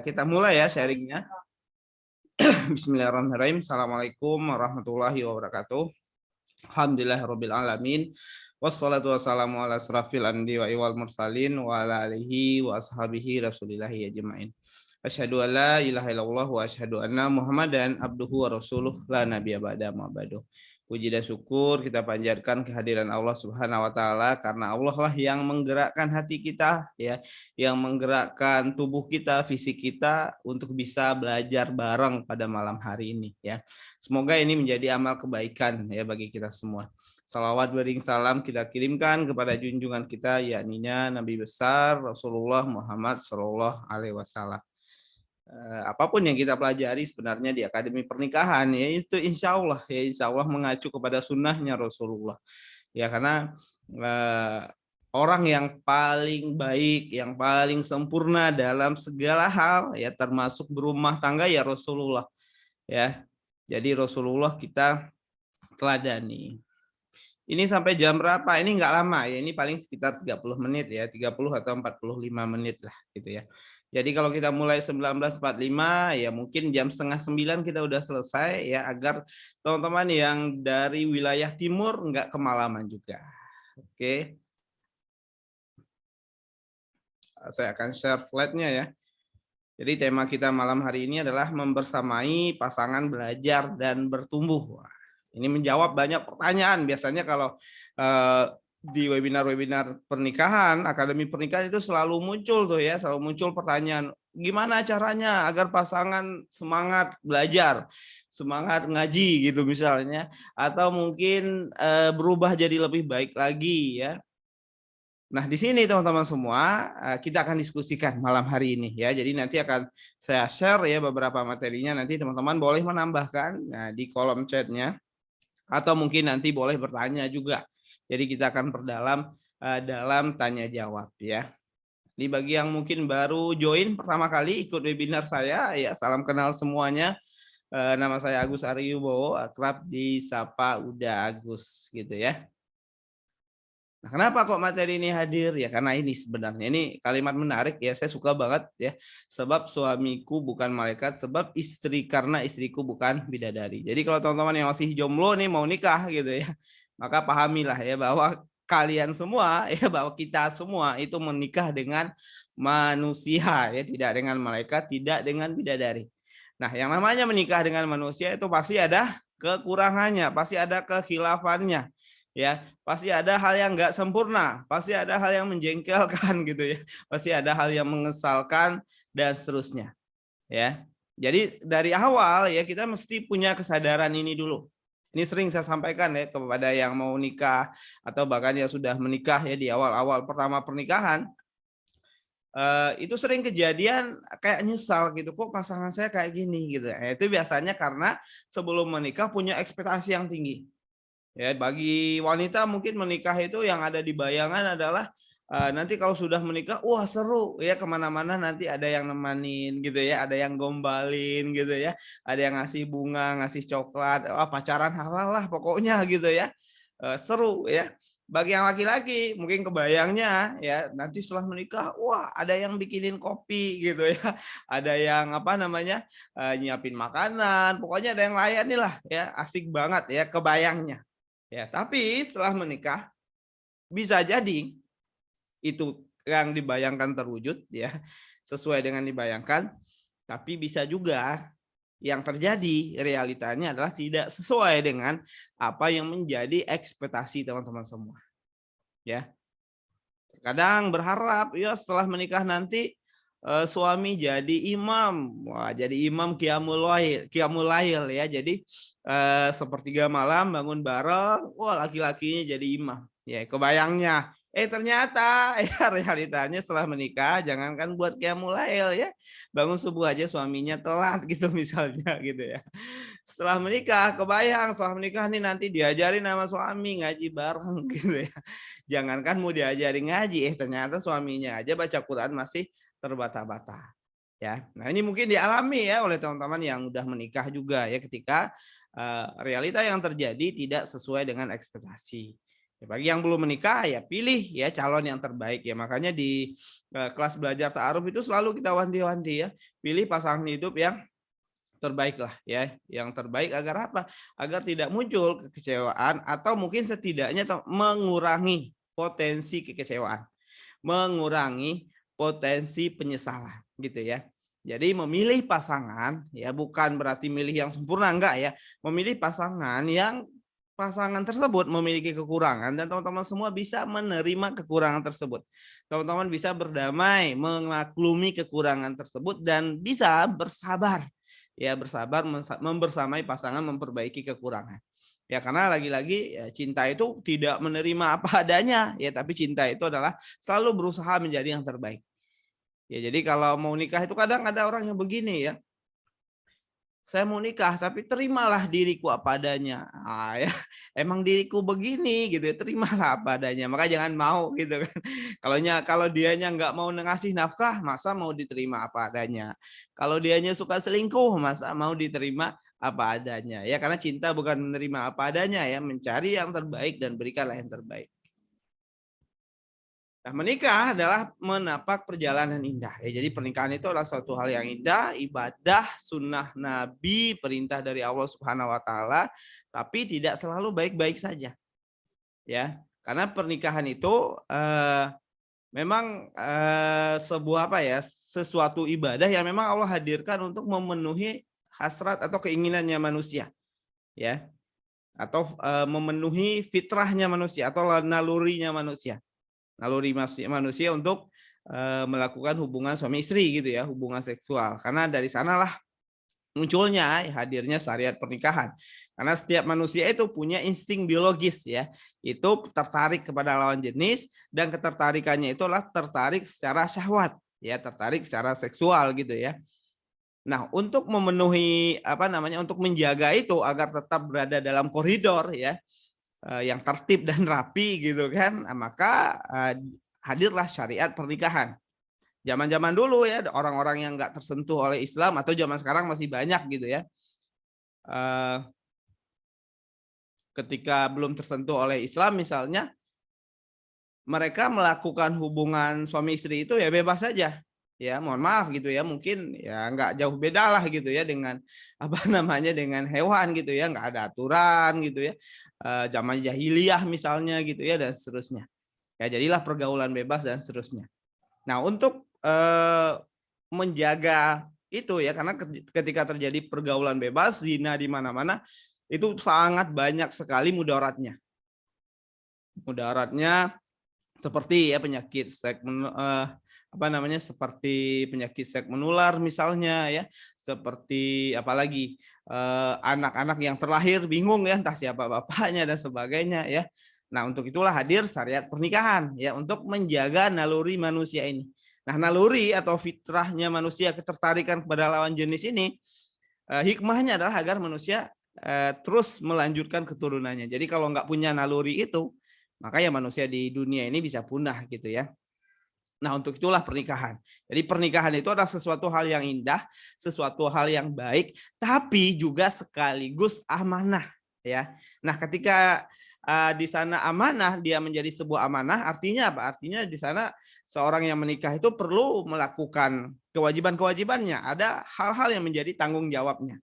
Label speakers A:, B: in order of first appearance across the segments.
A: Kita mulai ya sharingnya. Bismillahirrahmanirrahim. Assalamualaikum warahmatullahi wabarakatuh. Alhamdulillahirabbil alamin. Wassalatu wassalamu ala asrafil anbiya'i wal mursalin wa ala alihi wa ashabihi rasulillahi ajmain. Asyhadu an la ilaha illallah wa asyhadu anna Muhammadan abduhu wa rasuluh la nabiyya ba'da ma ba'du. Puji dan syukur kita panjatkan kehadiran Allah Subhanahu wa taala karena Allah lah yang menggerakkan hati kita ya, yang menggerakkan tubuh kita, fisik kita untuk bisa belajar bareng pada malam hari ini ya. Semoga ini menjadi amal kebaikan ya bagi kita semua. Salawat bering salam kita kirimkan kepada junjungan kita yakni Nabi besar Rasulullah Muhammad sallallahu alaihi wasallam. Apapun yang kita pelajari sebenarnya di Akademi Pernikahan ya itu insya Allah mengacu kepada sunnahnya Rasulullah ya, karena orang yang paling baik, yang paling sempurna dalam segala hal ya termasuk berumah tangga ya Rasulullah ya. Jadi Rasulullah kita teladani. Ini sampai jam berapa? Ini nggak lama ya, ini paling sekitar 30 menit ya, 30 atau 45 menit lah gitu ya. Jadi kalau kita mulai 19.45 ya mungkin jam setengah 9 kita udah selesai ya, agar teman-teman yang dari wilayah timur nggak kemalaman juga. Oke. Saya akan share slide-nya ya. Jadi tema kita malam hari ini adalah membersamai pasangan belajar dan bertumbuh. Ini menjawab banyak pertanyaan. Biasanya kalau di webinar-webinar pernikahan, Akademi Pernikahan itu selalu muncul tuh ya, selalu muncul pertanyaan, gimana caranya agar pasangan semangat belajar, semangat ngaji gitu misalnya, atau mungkin berubah jadi lebih baik lagi ya. Nah, di sini teman-teman semua kita akan diskusikan malam hari ini ya. Jadi nanti akan saya share ya beberapa materinya, nanti teman-teman boleh menambahkan di kolom chatnya, atau mungkin nanti boleh bertanya juga. Jadi kita akan perdalam dalam tanya jawab ya. Ini bagi yang mungkin baru join pertama kali ikut webinar saya ya, salam kenal semuanya. Nama saya Agus Aryubowo, akrab disapa Uda Agus gitu ya. Nah, kenapa kok materi ini hadir ya? Karena ini sebenarnya ini kalimat menarik ya, saya suka banget ya. Sebab suamiku bukan malaikat, sebab karena istriku bukan bidadari. Jadi kalau teman-teman yang masih jomblo nih mau nikah gitu ya, maka pahamilah ya bahwa kalian semua ya, bahwa kita semua itu menikah dengan manusia ya, tidak dengan malaikat, tidak dengan bidadari. Nah, yang namanya menikah dengan manusia itu pasti ada kekurangannya, pasti ada kekhilaafannya. Ya, pasti ada hal yang nggak sempurna, pasti ada hal yang menjengkelkan gitu ya, pasti ada hal yang mengesalkan dan seterusnya. Ya, jadi dari awal ya kita mesti punya kesadaran ini dulu. Ini sering saya sampaikan ya kepada yang mau nikah atau bahkan yang sudah menikah ya di awal-awal pertama pernikahan. Itu sering kejadian kayak nyesal gitu, kok pasangan saya kayak gini gitu. Itu biasanya karena sebelum menikah punya ekspektasi yang tinggi. Ya, bagi wanita mungkin menikah itu yang ada di bayangan adalah nanti kalau sudah menikah, wah seru ya, kemana-mana nanti ada yang nemanin gitu ya, ada yang gombalin gitu ya, ada yang ngasih bunga, ngasih coklat, pacaran halal lah pokoknya gitu ya, seru ya. Bagi yang laki-laki mungkin kebayangnya ya nanti setelah menikah, wah ada yang bikinin kopi gitu ya, ada yang apa namanya nyiapin makanan, pokoknya ada yang layani lah ya, asik banget ya kebayangnya. Ya, tapi setelah menikah bisa jadi itu yang dibayangkan terwujud ya, sesuai dengan dibayangkan, tapi bisa juga yang terjadi realitanya adalah tidak sesuai dengan apa yang menjadi ekspektasi teman-teman semua. Ya. Kadang berharap ya setelah menikah nanti suami jadi imam. Wah, jadi imam qiyamul lail ya. Jadi sepertiga malam bangun bareng, wah laki-lakinya jadi imam. Ya, kebayangnya. Ternyata ya realitanya setelah menikah jangankan buat qiyamul lail ya. Bangun subuh aja suaminya telat gitu misalnya gitu ya. Setelah menikah kebayang setelah menikah nih nanti diajarin sama suami ngaji bareng gitu ya. Jangankan mau diajari ngaji, ternyata suaminya aja baca Quran masih terbata-bata. Ya, nah ini mungkin dialami ya oleh teman-teman yang udah menikah juga ya, ketika realita yang terjadi tidak sesuai dengan ekspektasi. Ya, bagi yang belum menikah ya pilih ya calon yang terbaik ya. Makanya di kelas belajar ta'aruf itu selalu kita wanti-wanti ya, pilih pasangan hidup yang terbaik lah ya. Yang terbaik agar apa? Agar tidak muncul kekecewaan atau mungkin setidaknya mengurangi potensi kekecewaan, mengurangi potensi penyesalan gitu ya. Jadi memilih pasangan ya bukan berarti milih yang sempurna, enggak ya. Memilih pasangan yang pasangan tersebut memiliki kekurangan dan teman-teman semua bisa menerima kekurangan tersebut. Teman-teman bisa berdamai, memaklumi kekurangan tersebut dan bisa bersabar. Ya, bersabar membersamai pasangan memperbaiki kekurangan. Ya karena lagi-lagi ya, cinta itu tidak menerima apa adanya ya, tapi cinta itu adalah selalu berusaha menjadi yang terbaik. Ya jadi kalau mau nikah itu kadang ada orang yang begini ya, saya mau nikah tapi terimalah diriku apa adanya. Ya, emang diriku begini gitu ya, terimalah apa adanya. Maka jangan mau gitu kan. Kalau dianya nggak mau ngasih nafkah, masa mau diterima apa adanya. Kalau dianya suka selingkuh, masa mau diterima apa adanya. Ya karena cinta bukan menerima apa adanya ya, mencari yang terbaik dan berikanlah yang terbaik. Nah, menikah adalah menapak perjalanan indah. Ya, jadi pernikahan itu adalah suatu hal yang indah, ibadah, sunnah Nabi, perintah dari Allah Subhanahu Wa Taala, tapi tidak selalu baik-baik saja. Ya, karena pernikahan itu memang sebuah apa ya, sesuatu ibadah yang memang Allah hadirkan untuk memenuhi hasrat atau keinginannya manusia, ya, atau memenuhi fitrahnya manusia atau nalurinya manusia. Naluri manusia untuk melakukan hubungan suami istri gitu ya, hubungan seksual. Karena dari sanalah munculnya hadirnya syariat pernikahan. Karena setiap manusia itu punya insting biologis ya, itu tertarik kepada lawan jenis dan ketertarikannya itulah tertarik secara syahwat ya, tertarik secara seksual gitu ya. Nah, untuk memenuhi apa namanya, untuk menjaga itu agar tetap berada dalam koridor ya, yang tertib dan rapi gitu kan, maka hadirlah syariat pernikahan. Zaman-zaman dulu ya orang-orang yang nggak tersentuh oleh Islam atau zaman sekarang masih banyak gitu ya. Ketika belum tersentuh oleh Islam misalnya, mereka melakukan hubungan suami istri itu ya bebas saja. Ya, mohon maaf gitu ya, mungkin ya nggak jauh beda lah gitu ya dengan apa namanya, dengan hewan gitu ya, nggak ada aturan gitu ya. Zaman jahiliyah misalnya gitu ya dan seterusnya. Ya jadilah pergaulan bebas dan seterusnya. Nah, untuk menjaga itu ya, karena ketika terjadi pergaulan bebas, zina di mana-mana, itu sangat banyak sekali mudaratnya. Mudaratnya seperti ya penyakit apa namanya, seperti penyakit seks menular misalnya ya, seperti apalagi anak-anak yang terlahir bingung ya entah siapa bapaknya dan sebagainya ya. Nah, untuk itulah hadir syariat pernikahan ya, untuk menjaga naluri manusia ini. Nah, naluri atau fitrahnya manusia, ketertarikan kepada lawan jenis ini, hikmahnya adalah agar manusia terus melanjutkan keturunannya. Jadi kalau nggak punya naluri itu, maka ya manusia di dunia ini bisa punah gitu ya. Nah, untuk itulah pernikahan. Jadi pernikahan itu adalah sesuatu hal yang indah, sesuatu hal yang baik, tapi juga sekaligus amanah ya. Nah, ketika di sana amanah, dia menjadi sebuah amanah, artinya apa? Artinya di sana seorang yang menikah itu perlu melakukan kewajiban-kewajibannya. Ada hal-hal yang menjadi tanggung jawabnya.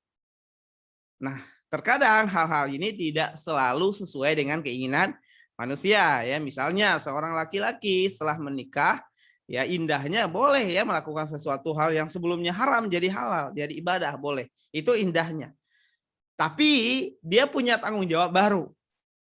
A: Nah, terkadang hal-hal ini tidak selalu sesuai dengan keinginan manusia ya. Misalnya seorang laki-laki setelah menikah, ya indahnya boleh ya melakukan sesuatu hal yang sebelumnya haram jadi halal, jadi ibadah boleh. Itu indahnya. Tapi dia punya tanggung jawab baru,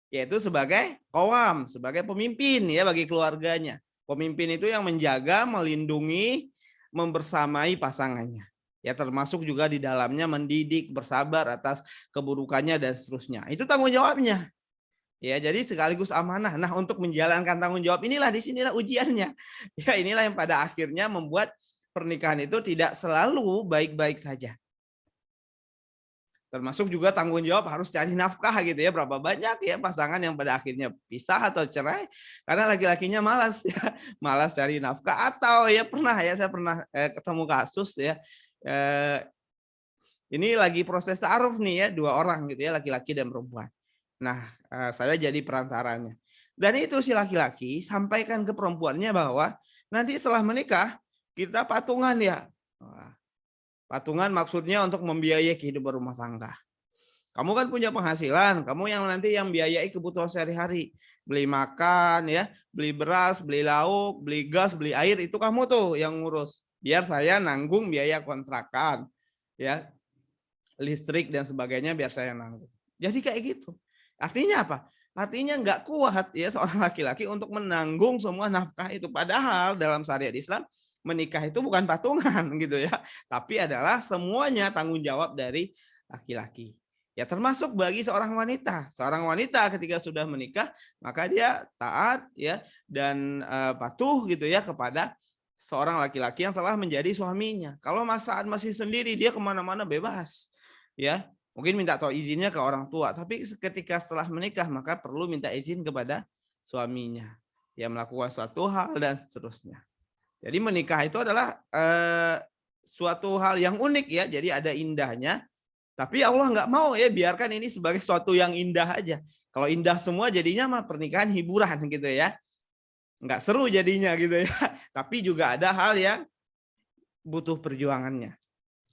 A: yaitu sebagai qawam, sebagai pemimpin ya bagi keluarganya. Pemimpin itu yang menjaga, melindungi, membersamai pasangannya. Ya termasuk juga di dalamnya mendidik, bersabar atas keburukannya dan seterusnya. Itu tanggung jawabnya. Ya, jadi sekaligus amanah. Nah, untuk menjalankan tanggung jawab inilah disinilah ujiannya. Ya, inilah yang pada akhirnya membuat pernikahan itu tidak selalu baik-baik saja. Termasuk juga tanggung jawab harus cari nafkah gitu ya. Berapa banyak ya pasangan yang pada akhirnya pisah atau cerai karena laki-lakinya malas ya, malas cari nafkah, atau ya pernah ya, saya pernah ketemu kasus ya. Ini lagi proses ta'aruf nih ya, 2 orang gitu ya, laki-laki dan perempuan. Nah, saya jadi perantaranya. Dan itu si laki-laki sampaikan ke perempuannya bahwa nanti setelah menikah kita patungan ya. Wah, patungan maksudnya untuk membiayai kehidupan rumah tangga. Kamu kan punya penghasilan, kamu yang nanti yang biayai kebutuhan sehari-hari. Beli makan ya, beli beras, beli lauk, beli gas, beli air, itu kamu tuh yang ngurus. Biar saya nanggung biaya kontrakan, ya, listrik dan sebagainya biar saya nanggung. Jadi kayak gitu. Artinya apa? Artinya nggak kuat ya seorang laki-laki untuk menanggung semua nafkah itu. Padahal dalam syariat Islam menikah itu bukan patungan gitu ya, tapi adalah semuanya tanggung jawab dari laki-laki. Ya termasuk bagi seorang wanita. Seorang wanita ketika sudah menikah maka dia taat ya dan patuh gitu ya kepada seorang laki-laki yang telah menjadi suaminya. Kalau saat masih sendiri dia kemana-mana bebas ya. Mungkin minta tahu izinnya ke orang tua, tapi ketika setelah menikah maka perlu minta izin kepada suaminya. Ya melakukan suatu hal dan seterusnya. Jadi menikah itu adalah suatu hal yang unik ya. Jadi ada indahnya. Tapi Allah nggak mau ya biarkan ini sebagai suatu yang indah aja. Kalau indah semua jadinya mah pernikahan hiburan gitu ya. Nggak seru jadinya gitu ya. Tapi juga ada hal yang butuh perjuangannya.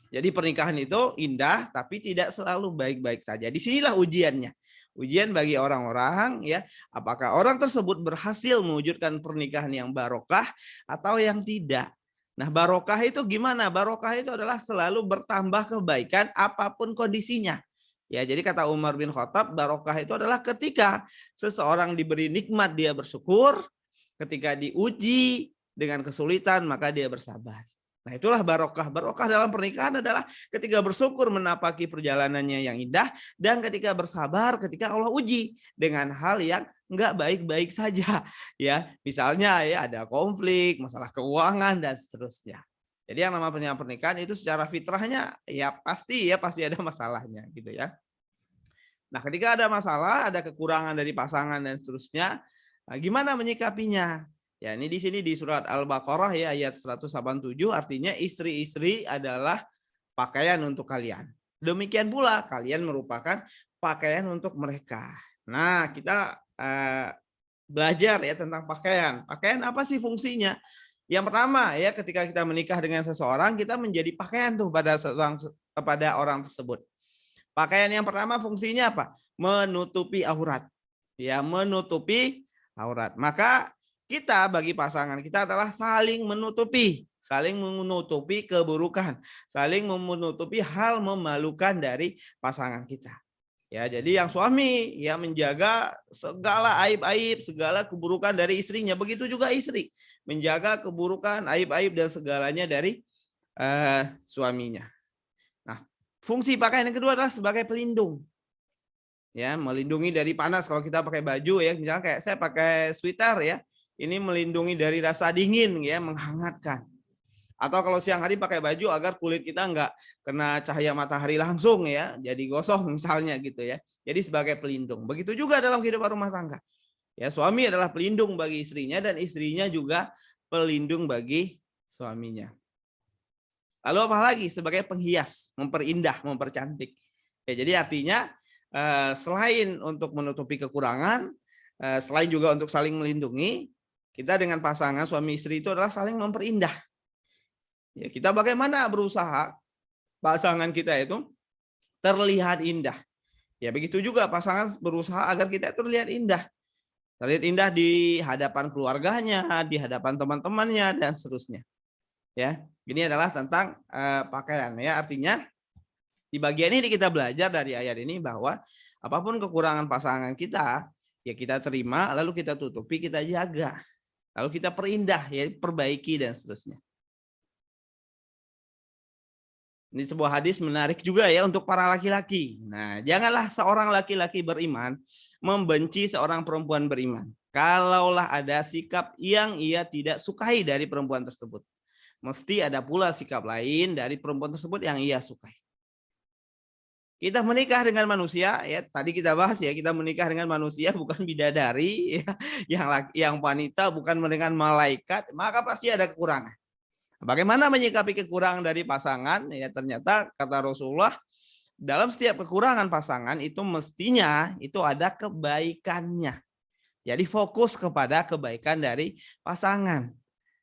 A: Jadi pernikahan itu indah tapi tidak selalu baik-baik saja. Disinilah ujiannya. Ujian bagi orang-orang ya, apakah orang tersebut berhasil mewujudkan pernikahan yang barokah atau yang tidak. Nah, barokah itu gimana? Barokah itu adalah selalu bertambah kebaikan apapun kondisinya. Ya, jadi kata Umar bin Khattab, barokah itu adalah ketika seseorang diberi nikmat dia bersyukur, ketika diuji dengan kesulitan maka dia bersabar. Nah, itulah barokah. Barokah dalam pernikahan adalah ketika bersyukur menapaki perjalanannya yang indah dan ketika bersabar ketika Allah uji dengan hal yang enggak baik-baik saja. Ya, misalnya ya ada konflik, masalah keuangan dan seterusnya. Jadi yang namanya pernikahan itu secara fitrahnya ya pasti ada masalahnya gitu ya. Nah, ketika ada masalah, ada kekurangan dari pasangan dan seterusnya, nah, gimana menyikapinya? Ya, ini di sini di surat Al-Baqarah ya ayat 187 artinya istri-istri adalah pakaian untuk kalian. Demikian pula kalian merupakan pakaian untuk mereka. Nah, kita belajar ya tentang pakaian. Pakaian apa sih fungsinya? Yang pertama ya ketika kita menikah dengan seseorang kita menjadi pakaian tuh pada orang tersebut. Pakaian yang pertama fungsinya apa? Menutupi aurat. Ya, menutupi aurat. Maka kita bagi pasangan kita adalah saling menutupi keburukan, saling menutupi hal memalukan dari pasangan kita. Ya, jadi yang suami ya menjaga segala aib-aib, segala keburukan dari istrinya. Begitu juga istri menjaga keburukan, aib-aib dan segalanya dari suaminya. Nah, fungsi pakaian yang kedua adalah sebagai pelindung. Ya, melindungi dari panas kalau kita pakai baju ya, misalnya kayak saya pakai sweater ya. Ini melindungi dari rasa dingin ya, menghangatkan. Atau kalau siang hari pakai baju agar kulit kita enggak kena cahaya matahari langsung ya, jadi gosong misalnya gitu ya. Jadi sebagai pelindung. Begitu juga dalam kehidupan rumah tangga. Ya, suami adalah pelindung bagi istrinya dan istrinya juga pelindung bagi suaminya. Lalu apa lagi? Sebagai penghias, memperindah, mempercantik. Ya, jadi artinya selain untuk menutupi kekurangan, selain juga untuk saling melindungi, kita dengan pasangan suami istri itu adalah saling memperindah. Ya, kita bagaimana berusaha pasangan kita itu terlihat indah. Ya, begitu juga pasangan berusaha agar kita terlihat indah. Terlihat indah di hadapan keluarganya, di hadapan teman-temannya dan seterusnya. Ya, ini adalah tentang pakaian ya. Artinya di bagian ini kita belajar dari ayat ini bahwa apapun kekurangan pasangan kita, ya kita terima, lalu kita tutupi, kita jaga. Lalu kita perindah, ya perbaiki dan seterusnya. Ini sebuah hadis menarik juga ya untuk para laki-laki. Nah, janganlah seorang laki-laki beriman membenci seorang perempuan beriman. Kalaulah ada sikap yang ia tidak sukai dari perempuan tersebut. Mesti ada pula sikap lain dari perempuan tersebut yang ia sukai. Kita menikah dengan manusia ya, tadi kita bahas ya, kita menikah dengan manusia bukan bidadari ya, yang wanita bukan dengan malaikat, maka pasti ada kekurangan. Bagaimana menyikapi kekurangan dari pasangan? Ya ternyata kata Rasulullah dalam setiap kekurangan pasangan itu mestinya itu ada kebaikannya. Jadi fokus kepada kebaikan dari pasangan,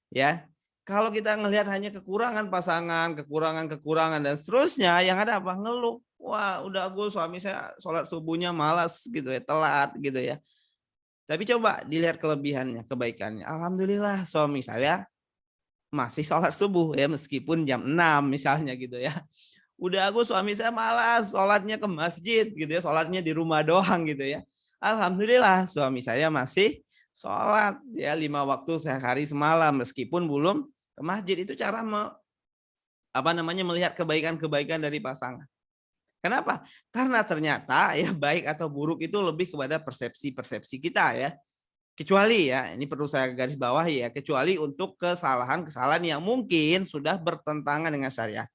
A: ya. Kalau kita ngelihat hanya kekurangan pasangan, kekurangan dan seterusnya, yang ada apa? Ngeluh. Wah, udah suami saya sholat subuhnya malas gitu ya, telat gitu ya. Tapi coba dilihat kelebihannya, kebaikannya. Alhamdulillah suami saya masih sholat subuh ya, meskipun jam 6 misalnya gitu ya. Udah suami saya malas sholatnya ke masjid gitu ya, sholatnya di rumah doang gitu ya. Alhamdulillah suami saya masih sholat ya 5 waktu sehari semalam meskipun belum ke masjid. Itu cara melihat kebaikan-kebaikan dari pasangan. Kenapa? Karena ternyata ya baik atau buruk itu lebih kepada persepsi-persepsi kita ya. Kecuali ya, ini perlu saya garis bawahi ya, kecuali untuk kesalahan-kesalahan yang mungkin sudah bertentangan dengan syariat.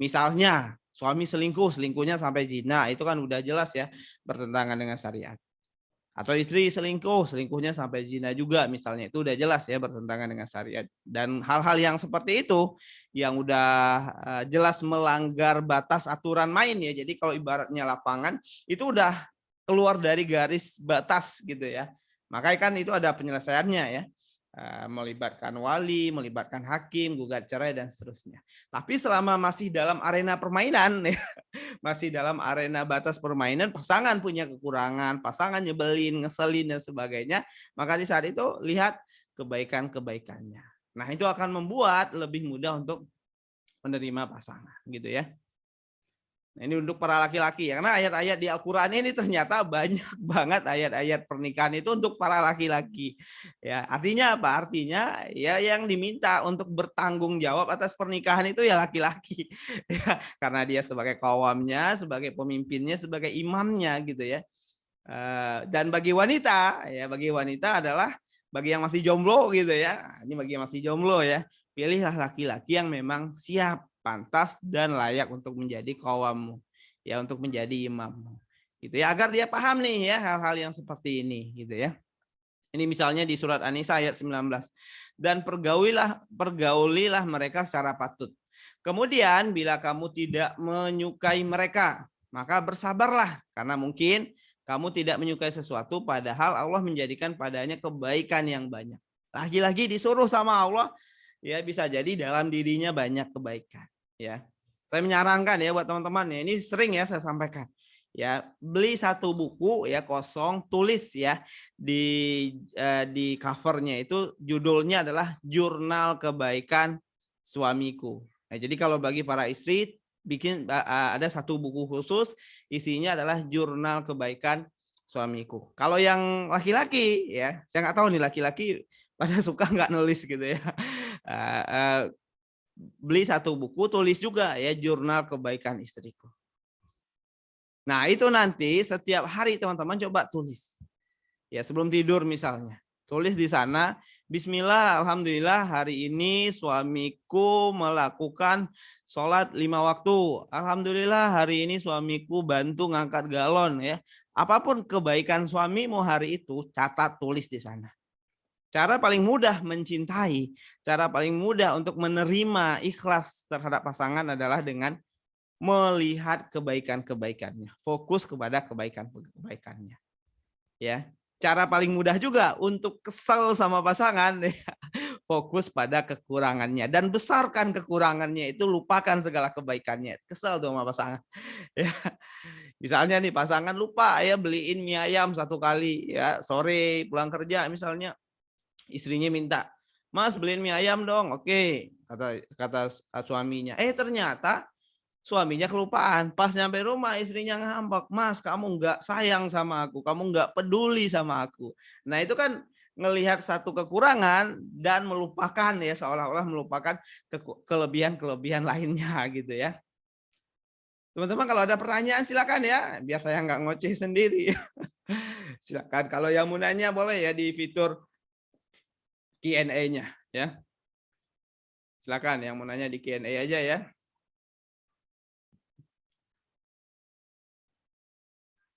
A: Misalnya suami selingkuh, selingkuhnya sampai zina, itu kan udah jelas ya bertentangan dengan syariat. Atau istri selingkuh, selingkuhnya sampai zina juga misalnya, itu udah jelas ya bertentangan dengan syariat. Dan hal-hal yang seperti itu yang udah jelas melanggar batas aturan main ya. Jadi kalau ibaratnya lapangan itu udah keluar dari garis batas gitu ya. Makanya kan itu ada penyelesaiannya ya. Melibatkan wali, melibatkan hakim, gugat cerai dan seterusnya. Tapi selama masih dalam arena permainan, masih dalam arena batas permainan, pasangan punya kekurangan, pasangan nyebelin, ngeselin dan sebagainya, maka di saat itu lihat kebaikan-kebaikannya. Nah, itu akan membuat lebih mudah untuk menerima pasangan, gitu ya. Nah, ini untuk para laki-laki ya, karena ayat-ayat di Al-Quran ini ternyata banyak banget ayat-ayat pernikahan itu untuk para laki-laki. Ya, artinya apa? Artinya ya yang diminta untuk bertanggung jawab atas pernikahan itu ya laki-laki. Ya, karena dia sebagai kawamnya, sebagai pemimpinnya, sebagai imamnya gitu ya. Dan bagi wanita, ya bagi wanita adalah bagi yang masih jomblo gitu ya. Ini bagi yang masih jomblo ya. Pilihlah laki-laki yang memang siap, pantas dan layak untuk menjadi kawammu, ya untuk menjadi imammu, gitu ya, agar dia paham nih ya hal-hal yang seperti ini, gitu ya. Ini misalnya di surat An-Nisa ayat 19, dan pergaulilah mereka secara patut. Kemudian bila kamu tidak menyukai mereka, maka bersabarlah karena mungkin kamu tidak menyukai sesuatu padahal Allah menjadikan padanya kebaikan yang banyak. Lagi-lagi disuruh sama Allah, ya bisa jadi dalam dirinya banyak kebaikan. Ya, saya menyarankan ya buat teman-teman ya, ini sering ya saya sampaikan. Ya, beli satu buku ya kosong, tulis ya di covernya itu judulnya adalah Jurnal Kebaikan Suamiku. Nah, jadi kalau bagi para istri bikin ada satu buku khusus isinya adalah Jurnal Kebaikan Suamiku. Kalau yang laki-laki ya, saya nggak tahu nih laki-laki pada suka nggak nulis gitu ya. Beli satu buku, tulis juga ya Jurnal Kebaikan Istriku. Nah, itu nanti setiap hari teman-teman coba tulis. Ya, sebelum tidur misalnya. Tulis di sana, bismillah, alhamdulillah hari ini suamiku melakukan sholat 5 waktu. Alhamdulillah hari ini suamiku bantu ngangkat galon ya. Apapun kebaikan suamimu hari itu, catat tulis di sana. Cara paling mudah mencintai, cara paling mudah untuk menerima ikhlas terhadap pasangan adalah dengan melihat kebaikan-kebaikannya, fokus kepada kebaikan-kebaikannya. Ya, cara paling mudah juga untuk kesel sama pasangan, ya, fokus pada kekurangannya dan besarkan kekurangannya itu, lupakan segala kebaikannya. Kesel tuh sama pasangan. Ya. Misalnya nih pasangan lupa ya beliin mie ayam satu kali ya sore pulang kerja misalnya. Istrinya minta, "Mas beliin mie ayam dong." Oke, kata suaminya. Ternyata suaminya kelupaan. Pas nyampe rumah istrinya ngambek, "Mas kamu nggak sayang sama aku, kamu nggak peduli sama aku." Nah itu kan ngelihat satu kekurangan dan melupakan ya, seolah-olah melupakan kelebihan-kelebihan lainnya gitu ya. Teman-teman kalau ada pertanyaan silakan ya, biar saya nggak ngoceh sendiri. Silakan, kalau yang mau nanya boleh ya di fitur Q&A-nya ya. Silakan yang mau nanya di Q&A aja ya.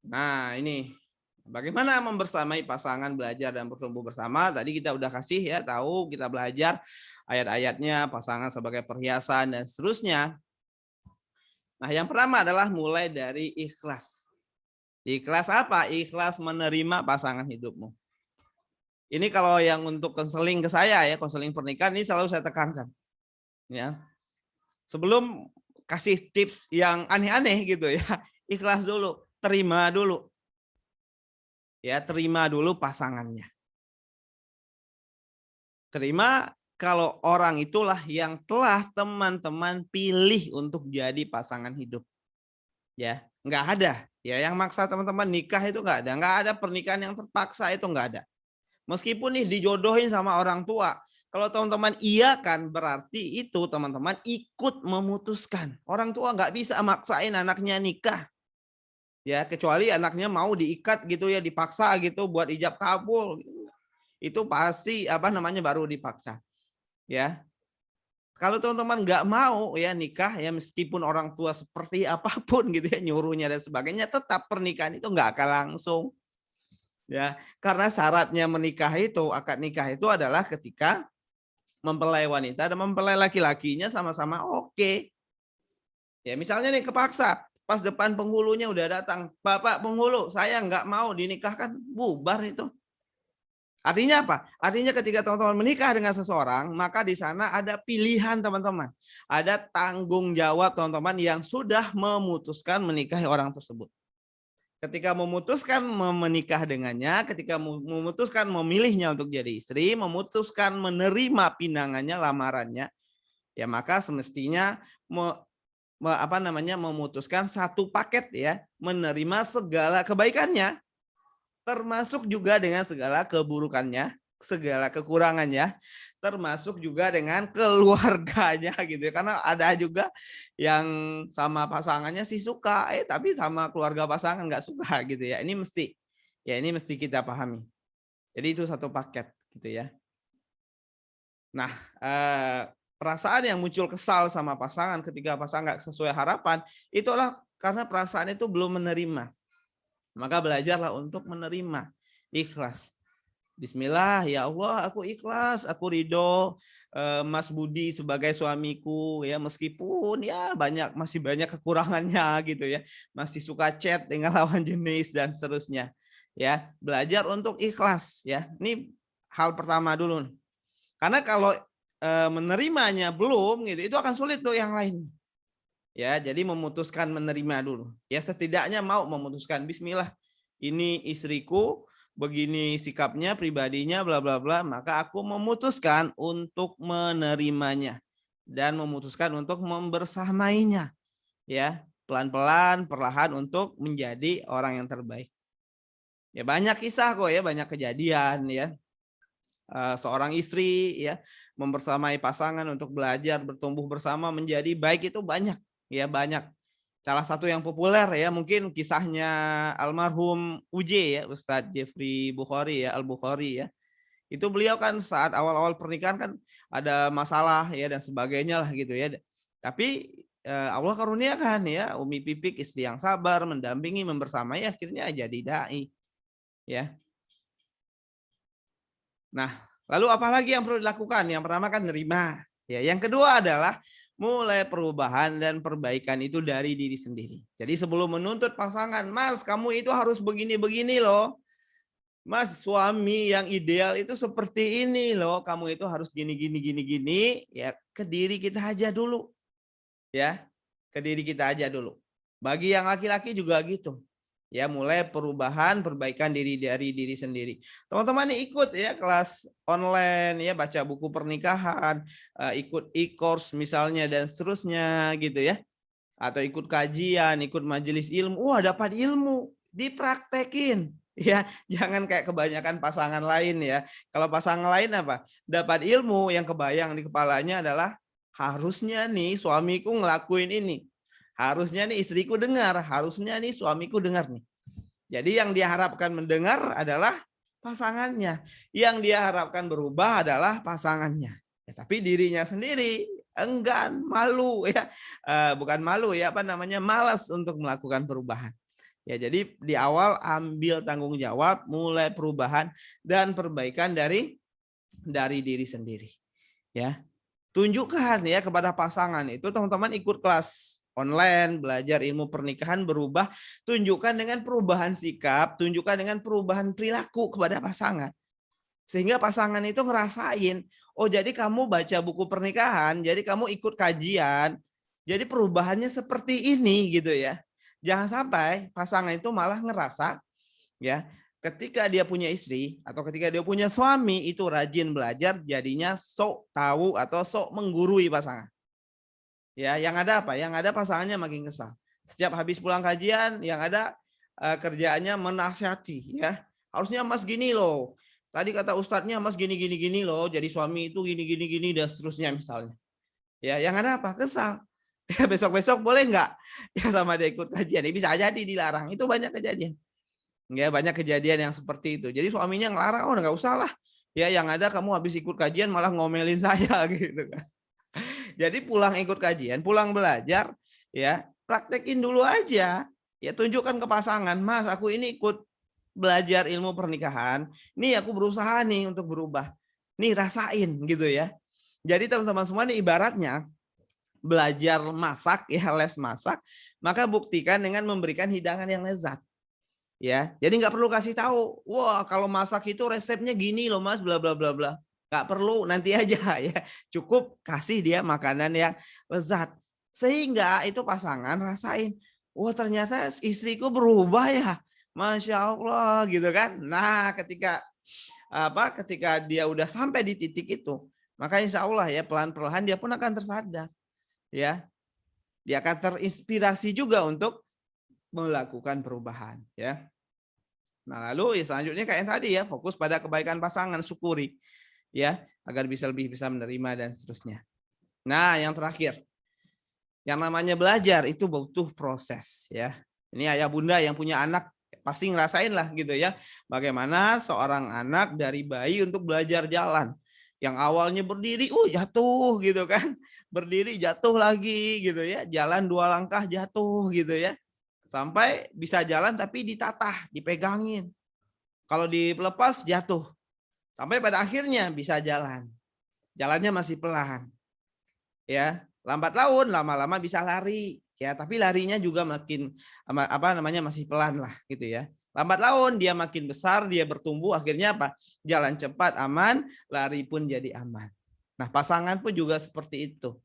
A: Nah, ini bagaimana membersamai pasangan belajar dan bertumbuh bersama. Tadi kita udah kasih ya tahu, kita belajar ayat-ayatnya, pasangan sebagai perhiasan dan seterusnya. Nah, yang pertama adalah mulai dari ikhlas. Ikhlas apa? Ikhlas menerima pasangan hidupmu. Ini kalau yang untuk konseling ke saya ya, konseling pernikahan ini selalu saya tekankan. Ya. Sebelum kasih tips yang aneh-aneh gitu ya, ikhlas dulu, terima dulu. Ya, terima dulu pasangannya. Terima kalau orang itulah yang telah teman-teman pilih untuk jadi pasangan hidup. Ya, nggak ada. Ya, yang maksa teman-teman nikah itu nggak ada pernikahan yang terpaksa itu nggak ada. Meskipun nih dijodohin sama orang tua, kalau teman-teman iya kan berarti itu teman-teman ikut memutuskan. Orang tua nggak bisa maksain anaknya nikah. Ya, kecuali anaknya mau diikat gitu ya, dipaksa gitu buat ijab kabul. Itu pasti baru dipaksa. Ya. Kalau teman-teman nggak mau ya nikah ya meskipun orang tua seperti apapun gitu ya nyuruhnya dan sebagainya, tetap pernikahan itu nggak akan langsung. Ya, karena syaratnya menikah itu, akad nikah itu adalah ketika mempelai wanita dan mempelai laki-lakinya sama-sama oke. Ya, misalnya nih kepaksa, pas depan penghulunya udah datang, Bapak penghulu, saya nggak mau dinikahkan, bubar itu. Artinya apa? Artinya ketika teman-teman menikah dengan seseorang, maka di sana ada pilihan teman-teman. Ada tanggung jawab teman-teman yang sudah memutuskan menikahi orang tersebut. Ketika memutuskan menikah dengannya, ketika memutuskan memilihnya untuk jadi istri, memutuskan menerima pinangannya, lamarannya, ya maka semestinya memutuskan satu paket ya, menerima segala kebaikannya, termasuk juga dengan segala keburukannya, segala kekurangannya, termasuk juga dengan keluarganya gitu ya. Karena ada juga yang sama pasangannya sih suka, tapi sama keluarga pasangan nggak suka gitu ya. Ini mesti kita pahami. Jadi itu satu paket gitu ya. Nah, perasaan yang muncul kesal sama pasangan ketika pasangan nggak sesuai harapan, itulah karena perasaan itu belum menerima. Maka belajarlah untuk menerima, ikhlas. Bismillah, ya Allah, aku ikhlas, aku ridho Mas Budi sebagai suamiku ya, meskipun ya masih banyak kekurangannya gitu ya, masih suka chat dengan lawan jenis dan seterusnya. Ya, belajar untuk ikhlas ya. Ini hal pertama dulu. Karena kalau menerimanya belum gitu, itu akan sulit tuh yang lain. Ya, jadi memutuskan menerima dulu. Ya setidaknya mau memutuskan bismillah, ini istriku, begini sikapnya, pribadinya, bla bla bla, maka aku memutuskan untuk menerimanya dan memutuskan untuk membersamainya. Ya, pelan-pelan, perlahan untuk menjadi orang yang terbaik. Ya banyak kisah kok ya, banyak kejadian ya. Seorang istri ya membersamai pasangan untuk belajar bertumbuh bersama menjadi baik itu banyak ya, banyak. Salah satu yang populer ya mungkin kisahnya almarhum UJ ya, Ustadz Jeffrey Bukhari ya, Al-Bukhari ya. Itu beliau kan saat awal-awal pernikahan kan ada masalah ya dan sebagainya lah gitu ya. Tapi Allah karuniakan ya Umi Pipik istri yang sabar, mendampingi, membersamai, akhirnya jadi dai ya. Nah, lalu apa lagi yang perlu dilakukan? Yang pertama kan nerima. Ya, yang kedua adalah mulai perubahan dan perbaikan itu dari diri sendiri. Jadi sebelum menuntut pasangan, Mas, kamu itu harus begini-begini loh. Mas, suami yang ideal itu seperti ini loh. Kamu itu harus gini-gini. Ya, ke diri kita aja dulu. Ya, ke diri kita aja dulu. Bagi yang laki-laki juga gitu. Ya, mulai perubahan, perbaikan diri dari diri sendiri. Teman-teman ikut ya kelas online ya, baca buku pernikahan, ikut e-course misalnya dan seterusnya gitu ya. Atau ikut kajian, ikut majelis ilmu. Wah, dapat ilmu, dipraktekin ya. Jangan kayak kebanyakan pasangan lain ya. Kalau pasangan lain apa? Dapat ilmu yang kebayang di kepalanya adalah harusnya nih suamiku ngelakuin ini. Harusnya nih istriku dengar, harusnya nih suamiku dengar nih. Jadi yang dia harapkan mendengar adalah pasangannya. Yang dia harapkan berubah adalah pasangannya. Ya, tapi dirinya sendiri enggan, malu ya. Bukan malu ya, malas untuk melakukan perubahan. Ya, jadi di awal ambil tanggung jawab, mulai perubahan dan perbaikan dari diri sendiri. Ya. Tunjukkan ya kepada pasangan itu, teman-teman ikut kelas online, belajar ilmu pernikahan berubah, tunjukkan dengan perubahan sikap, tunjukkan dengan perubahan perilaku kepada pasangan. Sehingga pasangan itu ngerasain, oh jadi kamu baca buku pernikahan, jadi kamu ikut kajian, jadi perubahannya seperti ini gitu ya. Jangan sampai pasangan itu malah ngerasa ya, ketika dia punya istri atau ketika dia punya suami itu rajin belajar jadinya sok tahu atau sok menggurui pasangan. Ya, yang ada apa? Yang ada pasangannya makin kesal. Setiap habis pulang kajian yang ada kerjaannya menasihati ya. Harusnya Mas gini loh. Tadi kata ustadznya Mas gini gini gini loh. Jadi suami itu gini gini gini dan seterusnya misalnya. Ya, yang ada apa? Kesal. Ya, besok-besok boleh nggak ya sama dia ikut kajian? Ya, bisa jadi dilarang. Itu banyak kejadian. Ya, banyak kejadian yang seperti itu. Jadi suaminya ngelarang, oh nggak usah lah. Ya, yang ada kamu habis ikut kajian malah ngomelin saya gitu kan. Jadi pulang ikut kajian, pulang belajar, ya praktekin dulu aja. Ya tunjukkan ke pasangan, Mas, aku ini ikut belajar ilmu pernikahan. Nih aku berusaha nih untuk berubah. Nih rasain gitu ya. Jadi teman-teman semua nih ibaratnya belajar masak ya, les masak, maka buktikan dengan memberikan hidangan yang lezat. Ya, jadi nggak perlu kasih tahu, wah kalau masak itu resepnya gini loh Mas, bla bla bla bla. Nggak perlu, nanti aja ya. Cukup kasih dia makanan yang lezat. Sehingga itu pasangan rasain, wah ternyata istriku berubah ya. Masya Allah gitu kan. Nah, ketika dia udah sampai di titik itu, maka insya Allah ya pelan-pelan dia pun akan tersadar. Ya, dia akan terinspirasi juga untuk melakukan perubahan ya. Nah, lalu ya selanjutnya kayak yang tadi ya, fokus pada kebaikan pasangan, syukuri ya, agar lebih bisa menerima dan seterusnya. Nah, yang terakhir, yang namanya belajar itu butuh proses ya. Ini ayah bunda yang punya anak pasti ngerasain lah gitu ya, bagaimana seorang anak dari bayi untuk belajar jalan. Yang awalnya berdiri, jatuh gitu kan, berdiri jatuh lagi gitu ya, jalan 2 langkah jatuh gitu ya. Sampai bisa jalan tapi ditatah, dipegangin. Kalau dilepas jatuh. Sampai pada akhirnya bisa jalan. Jalannya masih pelan. Ya, lambat laun lama-lama bisa lari. Ya, tapi larinya juga makin masih pelan lah gitu ya. Lambat laun dia makin besar, dia bertumbuh, akhirnya apa? Jalan cepat aman, lari pun jadi aman. Nah, pasangan pun juga seperti itu.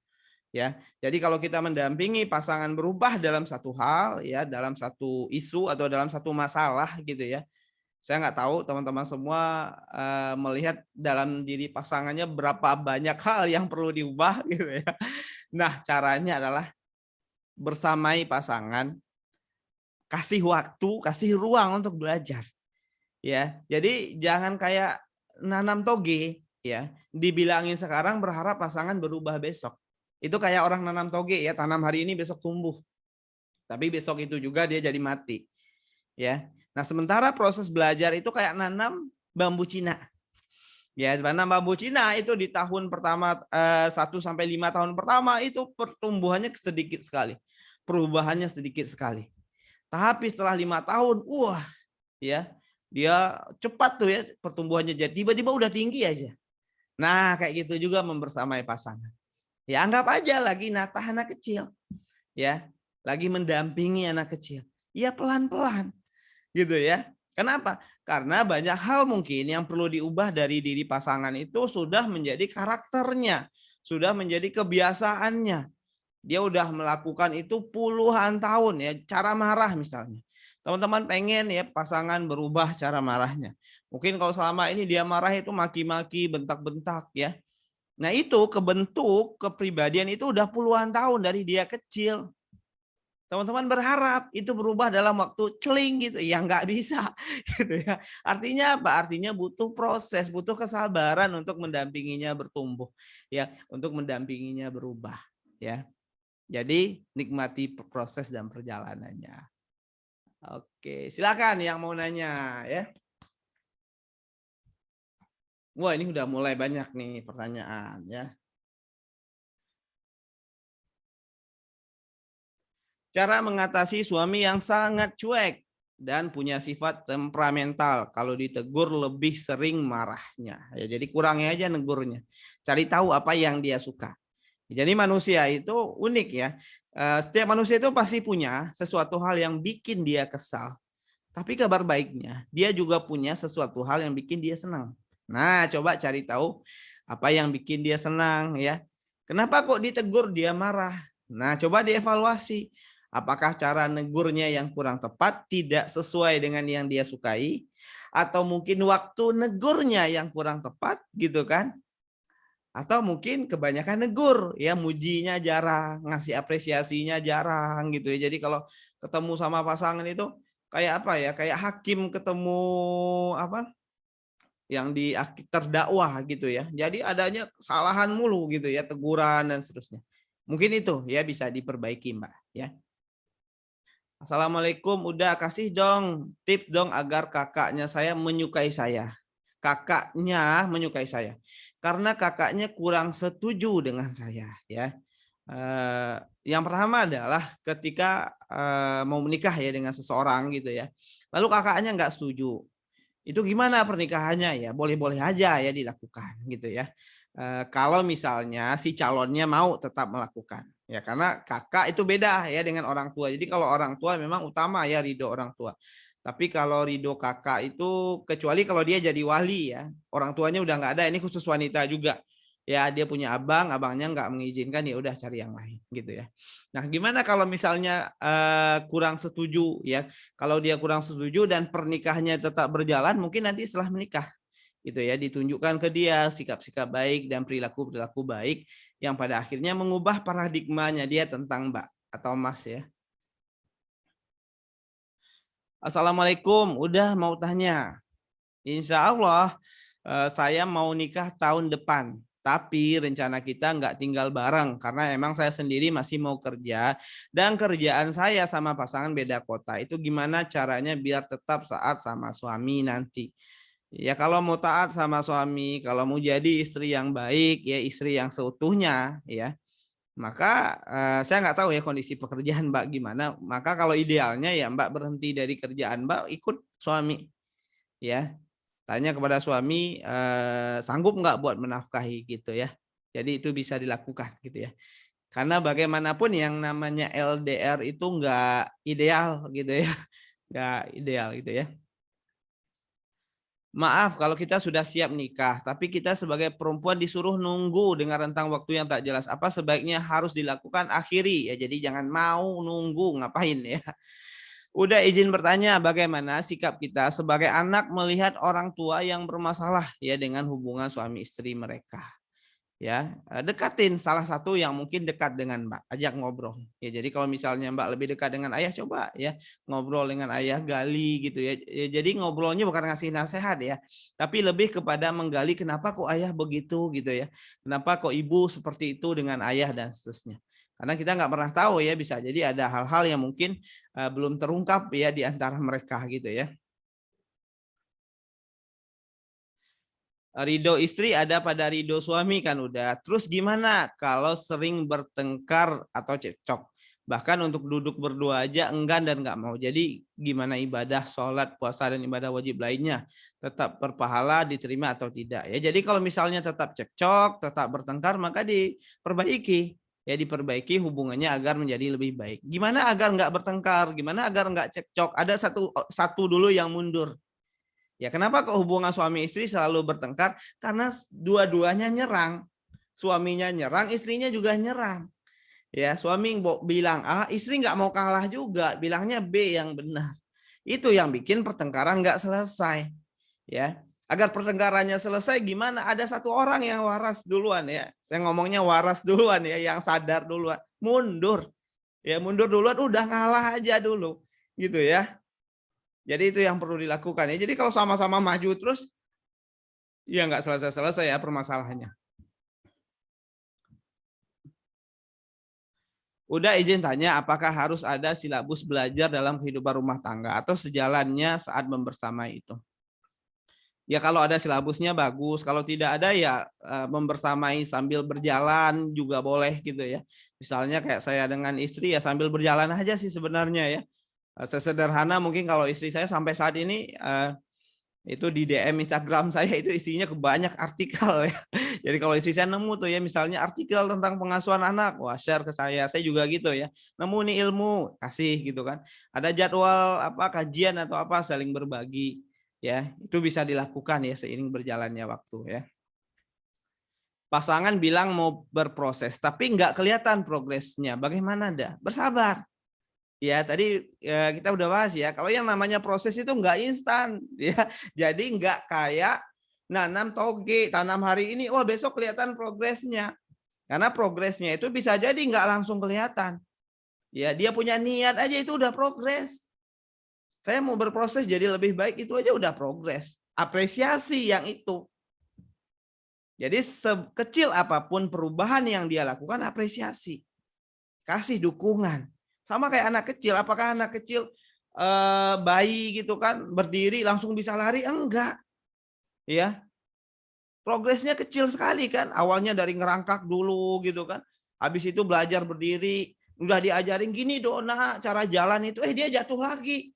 A: Ya, jadi kalau kita mendampingi pasangan berubah dalam satu hal, ya, dalam satu isu atau dalam satu masalah, gitu ya. Saya nggak tahu teman-teman semua melihat dalam diri pasangannya berapa banyak hal yang perlu diubah, gitu ya. Nah, caranya adalah bersamai pasangan, kasih waktu, kasih ruang untuk belajar, ya. Jadi jangan kayak nanam toge, ya. Dibilangin sekarang berharap pasangan berubah besok. Itu kayak orang nanam toge ya, tanam hari ini besok tumbuh. Tapi besok itu juga dia jadi mati. Ya. Nah, sementara proses belajar itu kayak nanam bambu Cina. Ya, nanam bambu Cina itu di tahun pertama 1 sampai 5 tahun pertama itu pertumbuhannya sedikit sekali. Perubahannya sedikit sekali. Tapi setelah 5 tahun, wah, ya, dia cepat tuh ya pertumbuhannya, jadi tiba-tiba udah tinggi aja. Nah, kayak gitu juga membersamai pasangan. Ya anggap aja lagi natah anak kecil. Ya, lagi mendampingi anak kecil. Ya pelan-pelan. Gitu ya. Kenapa? Karena banyak hal mungkin yang perlu diubah dari diri pasangan itu sudah menjadi karakternya, sudah menjadi kebiasaannya. Dia udah melakukan itu puluhan tahun ya, cara marah misalnya. Teman-teman pengen ya pasangan berubah cara marahnya. Mungkin kalau selama ini dia marah itu maki-maki, bentak-bentak ya. Nah itu kebentuk kepribadian itu udah puluhan tahun dari dia kecil. Teman-teman berharap itu berubah dalam waktu celing gitu, ya nggak bisa gitu ya. Artinya apa? Artinya butuh proses, butuh kesabaran untuk mendampinginya bertumbuh, ya, untuk mendampinginya berubah, ya. Jadi nikmati proses dan perjalanannya. Oke, silakan yang mau nanya ya. Wah, ini udah mulai banyak nih pertanyaan ya. Cara mengatasi suami yang sangat cuek dan punya sifat temperamental. Kalau ditegur lebih sering marahnya. Ya, jadi kurangnya aja negurnya. Cari tahu apa yang dia suka. Jadi manusia itu unik ya. Setiap manusia itu pasti punya sesuatu hal yang bikin dia kesal. Tapi kabar baiknya, dia juga punya sesuatu hal yang bikin dia senang. Nah, coba cari tahu apa yang bikin dia senang ya. Kenapa kok ditegur dia marah? Nah, coba dievaluasi. Apakah cara negurnya yang kurang tepat, tidak sesuai dengan yang dia sukai, atau mungkin waktu negurnya yang kurang tepat gitu kan? Atau mungkin kebanyakan negur, ya mujinya jarang, ngasih apresiasinya jarang gitu ya. Jadi kalau ketemu sama pasangan itu kayak apa ya, kayak hakim ketemu apa, yang terdakwah gitu ya. Jadi adanya kesalahan mulu gitu ya, teguran dan seterusnya. Mungkin itu ya bisa diperbaiki Mbak ya. Assalamualaikum, udah kasih dong tips dong agar kakaknya saya menyukai saya. Kakaknya menyukai saya. Karena kakaknya kurang setuju dengan saya ya. Yang pertama adalah ketika mau menikah ya dengan seseorang gitu ya. Lalu kakaknya nggak setuju. Itu gimana pernikahannya ya? Boleh-boleh aja ya dilakukan gitu ya. Kalau misalnya si calonnya mau tetap melakukan. Ya karena kakak itu beda ya dengan orang tua. Jadi kalau orang tua memang utama ya ridho orang tua. Tapi kalau ridho kakak itu kecuali kalau dia jadi wali ya. Orang tuanya udah nggak ada, ini khusus wanita juga. Ya dia punya abang, abangnya nggak mengizinkan ya udah cari yang lain gitu ya. Nah gimana kalau misalnya kurang setuju ya. Kalau dia kurang setuju dan pernikahannya tetap berjalan, mungkin nanti setelah menikah gitu ya ditunjukkan ke dia sikap-sikap baik dan perilaku-perilaku baik yang pada akhirnya mengubah paradigmanya dia tentang Mbak atau Mas ya. Assalamualaikum, udah mau tanya. Insya Allah saya mau nikah tahun depan. Tapi rencana kita nggak tinggal bareng karena emang saya sendiri masih mau kerja dan kerjaan saya sama pasangan beda kota. Itu gimana caranya biar tetap saat sama suami nanti? Ya kalau mau taat sama suami, kalau mau jadi istri yang baik, ya istri yang seutuhnya, ya maka saya nggak tahu ya kondisi pekerjaan Mbak gimana. Maka kalau idealnya ya Mbak berhenti dari kerjaan Mbak, ikut suami, ya tanya kepada suami sanggup nggak buat menafkahi gitu ya. Jadi itu bisa dilakukan gitu ya. Karena bagaimanapun yang namanya LDR itu nggak ideal gitu ya, nggak ideal gitu ya. Maaf kalau kita sudah siap nikah, tapi kita sebagai perempuan disuruh nunggu dengan rentang waktu yang tak jelas. Apa sebaiknya harus dilakukan akhiri ya. Jadi jangan mau nunggu ngapain ya. Udah izin bertanya bagaimana sikap kita sebagai anak melihat orang tua yang bermasalah ya dengan hubungan suami istri mereka. Ya, dekatin salah satu yang mungkin dekat dengan Mbak, ajak ngobrol. Ya, jadi kalau misalnya Mbak lebih dekat dengan ayah, coba ya ngobrol dengan ayah, gali gitu ya. Jadi ngobrolnya bukan ngasih nasihat ya, tapi lebih kepada menggali kenapa kok ayah begitu gitu ya. Kenapa kok ibu seperti itu dengan ayah dan seterusnya. Karena kita nggak pernah tahu ya, bisa jadi ada hal-hal yang mungkin belum terungkap ya di antara mereka gitu ya. Ridho istri ada pada ridho suami kan udah. Terus gimana kalau sering bertengkar atau cekcok? Bahkan untuk duduk berdua aja enggan dan nggak mau. Jadi gimana ibadah, sholat, puasa, dan ibadah wajib lainnya? Tetap berpahala, diterima atau tidak? Ya, jadi kalau misalnya tetap cekcok, tetap bertengkar, maka diperbaiki. Ya diperbaiki hubungannya agar menjadi lebih baik. Gimana agar nggak bertengkar? Gimana agar nggak cekcok? Ada satu dulu yang mundur. Ya, kenapa kok hubungan suami istri selalu bertengkar? Karena dua-duanya nyerang. Suaminya nyerang, istrinya juga nyerang. Ya, suami bilang A, istri nggak mau kalah juga, bilangnya B yang benar. Itu yang bikin pertengkaran nggak selesai. Ya, agar pertengkarannya selesai gimana? Ada satu orang yang waras duluan ya. Saya ngomongnya waras duluan ya, yang sadar duluan. Mundur. Ya, mundur duluan udah ngalah aja dulu. Gitu ya. Jadi itu yang perlu dilakukan ya. Jadi kalau sama-sama maju terus, ya nggak selesai-selesai ya permasalahannya. Udah izin tanya, apakah harus ada silabus belajar dalam kehidupan rumah tangga atau sejalannya saat membersamai itu? Ya kalau ada silabusnya bagus, kalau tidak ada ya membersamai sambil berjalan juga boleh gitu ya. Misalnya kayak saya dengan istri ya sambil berjalan aja sih sebenarnya ya. Sesederhana mungkin kalau istri saya sampai saat ini itu di DM Instagram saya itu isinya kebanyak artikel ya. Jadi kalau istri saya nemu tuh ya misalnya artikel tentang pengasuhan anak, wah share ke saya juga gitu ya. Nemu nih ilmu, kasih gitu kan. Ada jadwal apa kajian atau apa saling berbagi. Ya, itu bisa dilakukan ya seiring berjalannya waktu ya. Pasangan bilang mau berproses, tapi nggak kelihatan progresnya. Bagaimana dah? Bersabar. Ya tadi kita udah bahas ya. Kalau yang namanya proses itu nggak instan, ya. Jadi nggak kayak nanam toge, tanam hari ini, wah besok kelihatan progresnya. Karena progresnya itu bisa jadi nggak langsung kelihatan. Ya dia punya niat aja itu udah progres. Saya mau berproses jadi lebih baik itu aja udah progres. Apresiasi yang itu. Jadi sekecil apapun perubahan yang dia lakukan apresiasi. Kasih dukungan. Sama kayak anak kecil, apakah anak kecil bayi gitu kan berdiri langsung bisa lari? Enggak. Ya. Progresnya kecil sekali kan. Awalnya dari ngerangkak dulu gitu kan. Habis itu belajar berdiri, udah diajarin gini dong nak cara jalan itu, dia jatuh lagi.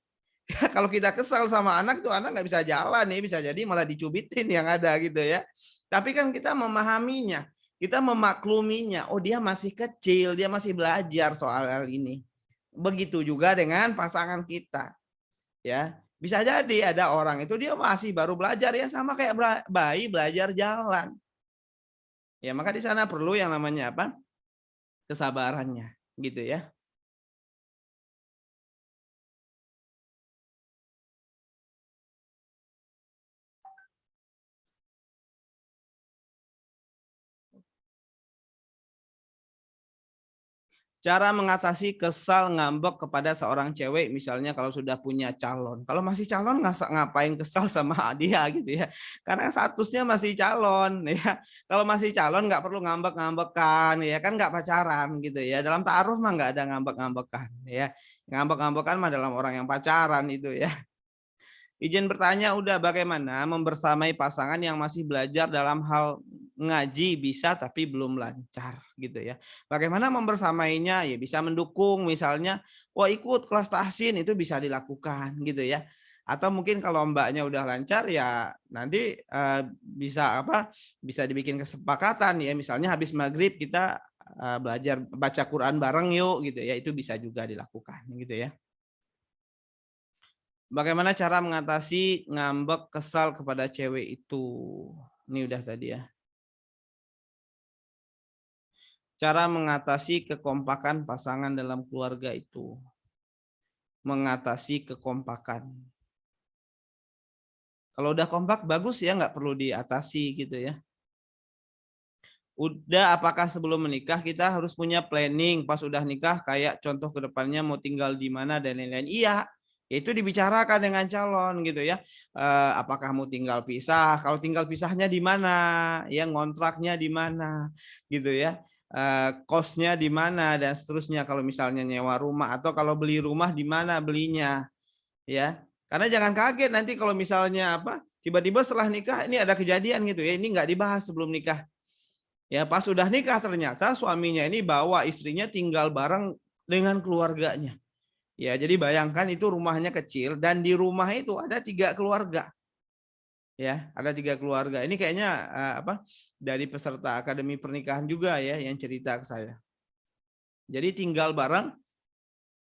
A: Kalau kita kesal sama anak tuh anak nggak bisa jalan nih, bisa jadi malah dicubitin yang ada gitu ya. Tapi kan kita memahaminya, kita memakluminya. Oh dia masih kecil, dia masih belajar soal hal ini. Begitu juga dengan pasangan kita, ya. Bisa jadi ada orang itu dia masih baru belajar ya sama kayak bayi belajar jalan. Ya maka di sana perlu yang namanya apa? Kesabarannya, gitu ya. Cara mengatasi kesal ngambek kepada seorang cewek misalnya kalau sudah punya calon. Kalau masih calon ngapain kesal sama dia gitu ya. Karena statusnya masih calon ya. Kalau masih calon nggak perlu ngambek-ngambekan ya kan nggak pacaran gitu ya. Dalam ta'aruf mah nggak ada ngambek-ngambekan ya. Ngambek-ngambekan mah dalam orang yang pacaran itu ya. Izin bertanya udah bagaimana membersamai pasangan yang masih belajar dalam hal ngaji bisa tapi belum lancar gitu ya. Bagaimana membersamainya? Ya bisa mendukung misalnya, wah ikut kelas tahsin itu bisa dilakukan gitu ya. Atau mungkin kalau mbaknya udah lancar ya nanti bisa apa? Bisa dibikin kesepakatan ya. Misalnya habis maghrib kita belajar baca Quran bareng yuk gitu ya. Itu bisa juga dilakukan gitu ya. Bagaimana cara mengatasi ngambek kesal kepada cewek itu? Ini udah tadi ya. Cara mengatasi kekompakan pasangan dalam keluarga itu. Mengatasi kekompakan. Kalau udah kompak bagus ya nggak perlu diatasi gitu ya. Udah apakah sebelum menikah kita harus punya planning pas udah nikah kayak contoh kedepannya mau tinggal di mana dan lain-lain. Iya, itu dibicarakan dengan calon gitu ya. Apakah mau tinggal pisah? Kalau tinggal pisahnya di mana? Ya ngontraknya di mana? Gitu ya. Kosnya di mana dan seterusnya kalau misalnya nyewa rumah atau kalau beli rumah di mana belinya ya. Karena jangan kaget nanti kalau misalnya apa tiba-tiba setelah nikah ini ada kejadian gitu ya. Ini nggak dibahas sebelum nikah. Ya pas sudah nikah ternyata suaminya ini bawa istrinya tinggal bareng dengan keluarganya. Ya jadi bayangkan itu rumahnya kecil dan di rumah itu ada 3 keluarga. Ya ada 3 keluarga. Ini kayaknya apa dari peserta akademi pernikahan juga ya yang cerita ke saya. Jadi tinggal bareng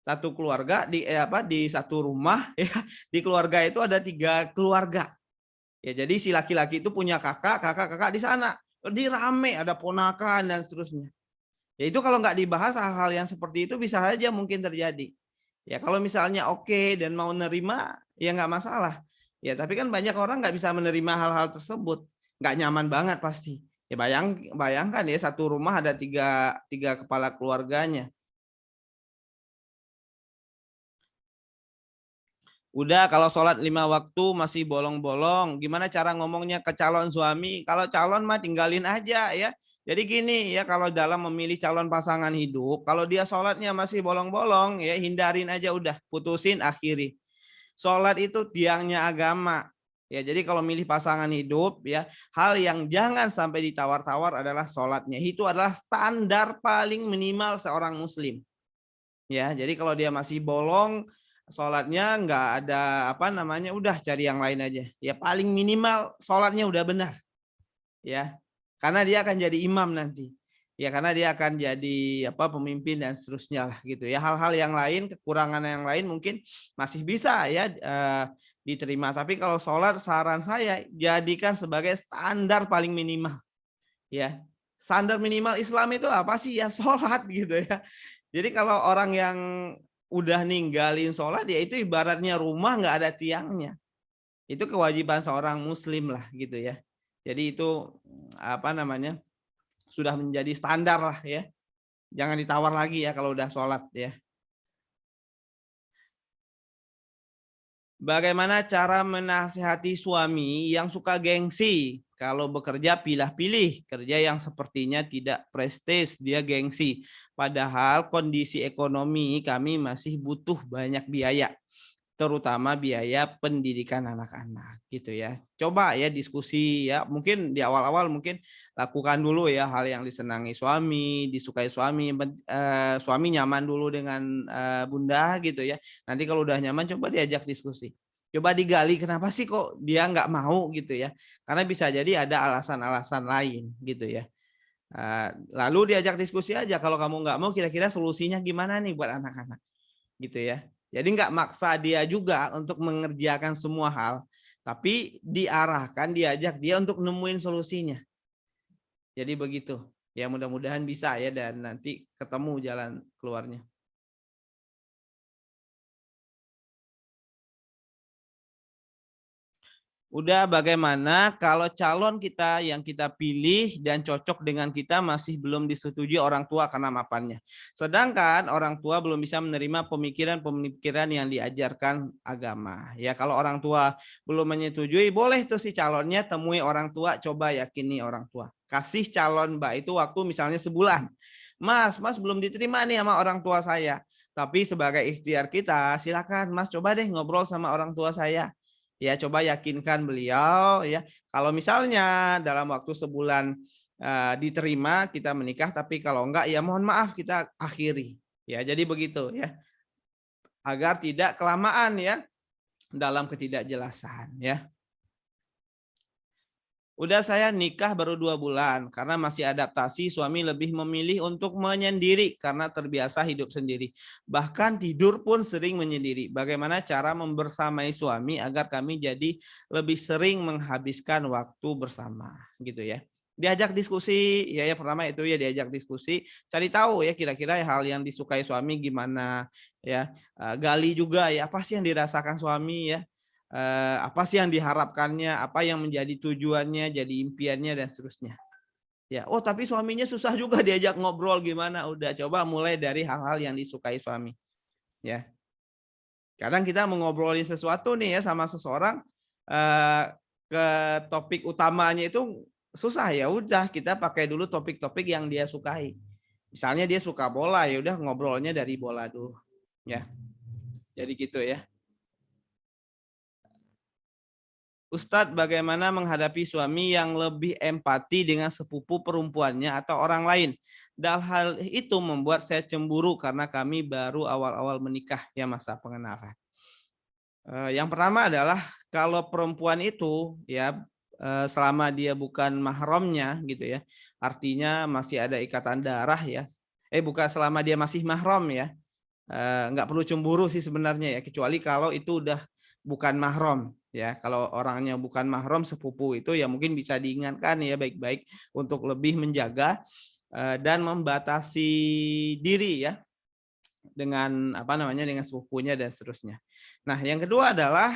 A: satu keluarga di di satu rumah ya di keluarga itu ada 3 keluarga. Ya jadi si laki-laki itu punya kakak di sana. Di rame ada ponakan dan seterusnya. Ya itu kalau nggak dibahas hal-hal yang seperti itu bisa saja mungkin terjadi. Ya kalau misalnya oke dan mau nerima ya nggak masalah. Ya tapi kan banyak orang nggak bisa menerima hal-hal tersebut. Nggak nyaman banget pasti. Ya bayangkan ya satu rumah ada tiga kepala keluarganya. Udah kalau sholat 5 waktu masih bolong-bolong, gimana cara ngomongnya ke calon suami? Kalau calon mah tinggalin aja ya. Jadi gini ya kalau dalam memilih calon pasangan hidup, kalau dia sholatnya masih bolong-bolong ya hindarin aja udah, putusin akhiri. Sholat itu tiangnya agama. Ya, jadi kalau milih pasangan hidup ya, hal yang jangan sampai ditawar-tawar adalah sholatnya. Itu adalah standar paling minimal seorang muslim. Ya, jadi kalau dia masih bolong sholatnya nggak ada apa namanya, udah cari yang lain aja. Ya paling minimal sholatnya udah benar. Ya, karena dia akan jadi imam nanti. Ya karena dia akan jadi pemimpin dan seterusnya lah gitu ya. Hal-hal yang lain, kekurangan yang lain mungkin masih bisa ya diterima. Tapi kalau sholat saran saya jadikan sebagai standar paling minimal ya. Standar minimal Islam itu apa sih ya? Sholat gitu ya. Jadi kalau orang yang udah ninggalin sholat ya itu ibaratnya rumah nggak ada tiangnya. Itu kewajiban seorang muslim lah gitu ya. Jadi itu sudah menjadi standar lah ya. Jangan ditawar lagi ya kalau udah sholat ya. Bagaimana cara menasihati suami yang suka gengsi? Kalau bekerja pilih-pilih, kerja yang sepertinya tidak prestis, dia gengsi. Padahal kondisi ekonomi kami masih butuh banyak biaya, terutama biaya pendidikan anak-anak gitu ya. Coba ya diskusi ya, mungkin di awal-awal mungkin lakukan dulu ya hal yang disenangi suami, disukai suami, suami nyaman dulu dengan bunda gitu ya. Nanti kalau udah nyaman coba diajak diskusi. Coba digali kenapa sih kok dia nggak mau gitu ya. Karena bisa jadi ada alasan-alasan lain gitu ya. Lalu diajak diskusi aja kalau kamu nggak mau kira-kira solusinya gimana nih buat anak-anak gitu ya. Jadi nggak maksa dia juga untuk mengerjakan semua hal, tapi diarahkan, diajak dia untuk nemuin solusinya. Jadi begitu. Ya mudah-mudahan bisa ya dan nanti ketemu jalan keluarnya. Udah bagaimana kalau calon kita yang kita pilih dan cocok dengan kita masih belum disetujui orang tua karena mapannya. Sedangkan orang tua belum bisa menerima pemikiran-pemikiran yang diajarkan agama. Ya kalau orang tua belum menyetujui, boleh tuh si calonnya temui orang tua, coba yakini orang tua. Kasih calon mbak itu waktu misalnya sebulan. Mas belum diterima nih sama orang tua saya. Tapi sebagai ikhtiar kita, silakan Mas coba deh ngobrol sama orang tua saya. Ya coba yakinkan beliau ya. Kalau misalnya dalam waktu sebulan diterima kita menikah, tapi kalau enggak ya mohon maaf kita akhiri. Ya jadi begitu ya. Agar tidak kelamaan ya dalam ketidakjelasan ya. Udah saya nikah baru 2 bulan karena masih adaptasi, suami lebih memilih untuk menyendiri karena terbiasa hidup sendiri. Bahkan tidur pun sering menyendiri. Bagaimana cara membersamai suami agar kami jadi lebih sering menghabiskan waktu bersama gitu ya. Diajak diskusi ya pertama itu ya diajak diskusi, cari tahu ya kira-kira hal yang disukai suami gimana ya. Gali juga ya apa sih yang dirasakan suami ya. Apa sih yang diharapkannya, apa yang menjadi tujuannya, jadi impiannya dan seterusnya. Ya, oh tapi suaminya susah juga diajak ngobrol gimana? Udah coba mulai dari hal-hal yang disukai suami. Ya. Kadang kita mau ngobrolin sesuatu nih ya sama seseorang ke topik utamanya itu susah ya udah kita pakai dulu topik-topik yang dia sukai. Misalnya dia suka bola ya udah ngobrolnya dari bola dulu. Ya. Jadi gitu ya. Ustadz, bagaimana menghadapi suami yang lebih empati dengan sepupu perempuannya atau orang lain? Dan hal itu membuat saya cemburu karena kami baru awal-awal menikah ya masa pengenalan. Yang pertama adalah kalau perempuan itu ya selama dia bukan mahramnya gitu ya, artinya masih ada ikatan darah ya. Bukan selama dia masih mahram ya, nggak perlu cemburu sih sebenarnya ya, kecuali kalau itu udah bukan mahram ya. Kalau orangnya bukan mahram sepupu itu ya mungkin bisa diingatkan ya baik-baik untuk lebih menjaga dan membatasi diri ya dengan dengan sepupunya dan seterusnya. Nah, yang kedua adalah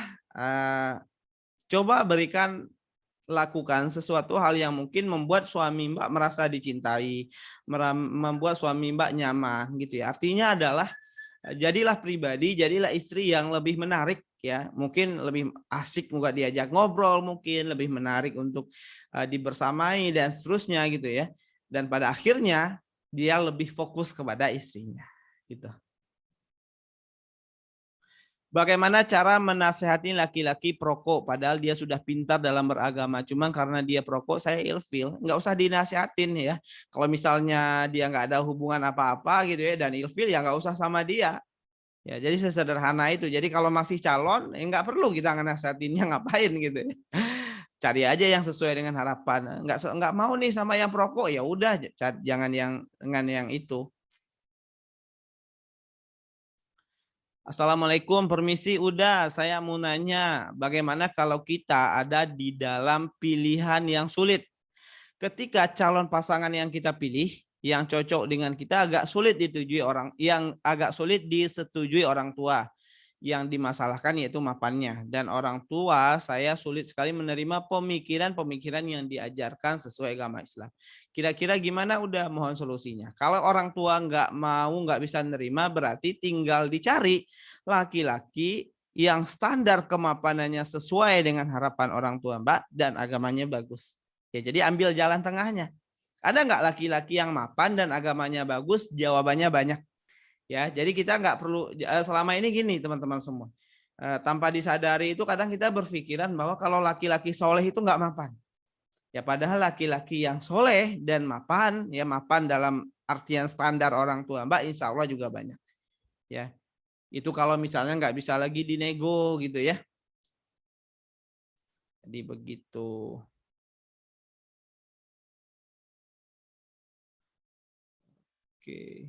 A: coba lakukan sesuatu hal yang mungkin membuat suami Mbak merasa dicintai, membuat suami Mbak nyaman gitu ya. Artinya adalah jadilah pribadi, jadilah istri yang lebih menarik ya. Mungkin lebih asik juga diajak ngobrol, mungkin lebih menarik untuk dibersamai dan seterusnya gitu ya. Dan pada akhirnya dia lebih fokus kepada istrinya gitu. Bagaimana cara menasehati laki-laki perokok padahal dia sudah pintar dalam beragama, cuma karena dia perokok saya ilfil, nggak usah dinasehatin ya. Kalau misalnya dia nggak ada hubungan apa-apa gitu ya dan ilfil ya nggak usah sama dia. Ya jadi sesederhana itu. Jadi kalau masih calon ya nggak perlu kita nasehatinnya ngapain gitu ya. Cari aja yang sesuai dengan harapan. Nggak mau nih sama yang perokok, ya udah jangan yang dengan yang itu. Assalamualaikum, permisi, udah. Saya mau nanya, bagaimana kalau kita ada di dalam pilihan yang sulit? Ketika calon pasangan yang kita pilih, yang cocok dengan kita agak sulit disetujui orang tua. Yang dimasalahkan yaitu mapannya, dan orang tua saya sulit sekali menerima pemikiran-pemikiran yang diajarkan sesuai agama Islam. Kira-kira gimana? Udah, mohon solusinya. Kalau orang tua nggak mau, nggak bisa nerima, berarti tinggal dicari laki-laki yang standar kemapanannya sesuai dengan harapan orang tua Mbak dan agamanya bagus. Ya, jadi ambil jalan tengahnya. Ada nggak laki-laki yang mapan dan agamanya bagus? Jawabannya banyak. Ya, jadi kita nggak perlu selama ini gini teman-teman semua. Tanpa disadari itu kadang kita berpikiran bahwa kalau laki-laki soleh itu nggak mapan. Ya, padahal laki-laki yang soleh dan mapan, ya mapan dalam artian standar orang tua Mbak, insya Allah juga banyak. Ya, itu kalau misalnya nggak bisa lagi dinego gitu ya. Jadi begitu. Oke.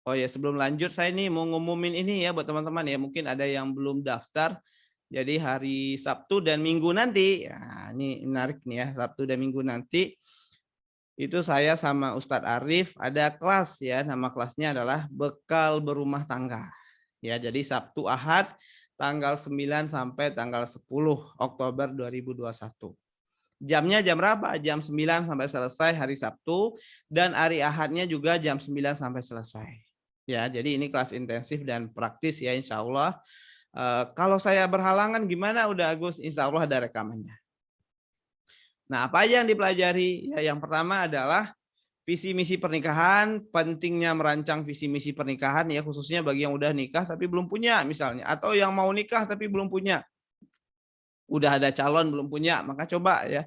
A: Oh ya, sebelum lanjut saya nih mau ngumumin ini ya buat teman-teman ya. Mungkin ada yang belum daftar. Jadi hari Sabtu dan Minggu nanti, ya ini menarik nih ya, Sabtu dan Minggu nanti itu saya sama Ustadz Arif ada kelas ya, nama kelasnya adalah Bekal Berumah Tangga. Ya, jadi Sabtu Ahad tanggal 9 sampai tanggal 10 Oktober 2021. Jamnya jam berapa? Jam 9 sampai selesai hari Sabtu, dan hari Ahadnya juga jam 9 sampai selesai. Ya, jadi ini kelas intensif dan praktis ya, insya Allah. Kalau saya berhalangan gimana? Udah Agus, insya Allah ada rekamannya. Nah, apa aja yang dipelajari? Ya, yang pertama adalah visi misi pernikahan, pentingnya merancang visi misi pernikahan ya, khususnya bagi yang udah nikah tapi belum punya misalnya, atau yang mau nikah tapi belum punya. Udah ada calon belum punya, maka coba ya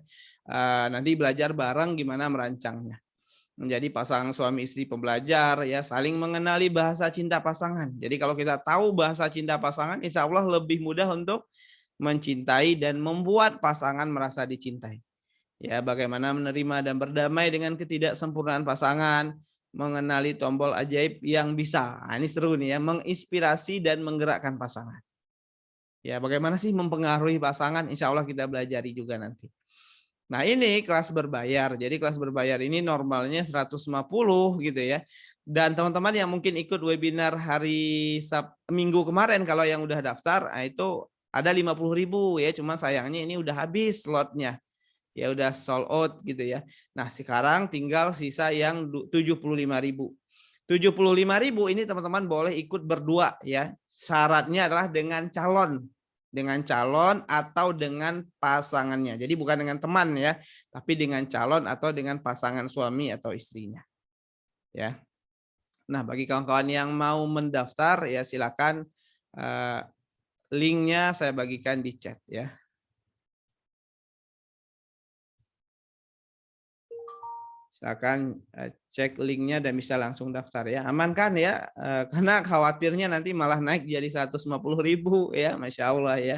A: nanti belajar bareng gimana merancangnya. Menjadi pasangan suami istri pembelajar ya, saling mengenali bahasa cinta pasangan. Jadi kalau kita tahu bahasa cinta pasangan, insya Allah lebih mudah untuk mencintai dan membuat pasangan merasa dicintai. Ya, bagaimana menerima dan berdamai dengan ketidaksempurnaan pasangan, mengenali tombol ajaib yang bisa. Nah, ini seru nih ya, menginspirasi dan menggerakkan pasangan. Ya, bagaimana sih mempengaruhi pasangan? Insya Allah kita belajari juga nanti. Nah, ini kelas berbayar. Jadi kelas berbayar ini normalnya 150 gitu ya. Dan teman-teman yang mungkin ikut webinar hari Minggu kemarin, kalau yang udah daftar, nah itu ada 50.000 ya. Cuma sayangnya ini udah habis slotnya. Ya udah sold out gitu ya. Nah, sekarang tinggal sisa yang 75.000. 75.000 ini teman-teman boleh ikut berdua ya. Syaratnya adalah dengan calon atau dengan pasangannya. Jadi bukan dengan teman ya, tapi dengan calon atau dengan pasangan suami atau istrinya. Ya. Nah, bagi kawan-kawan yang mau mendaftar ya silakan, linknya saya bagikan di chat ya. Silakan cek linknya dan bisa langsung daftar ya. Aman kan ya? Karena khawatirnya nanti malah naik jadi 150.000 ya, Masya Allah ya.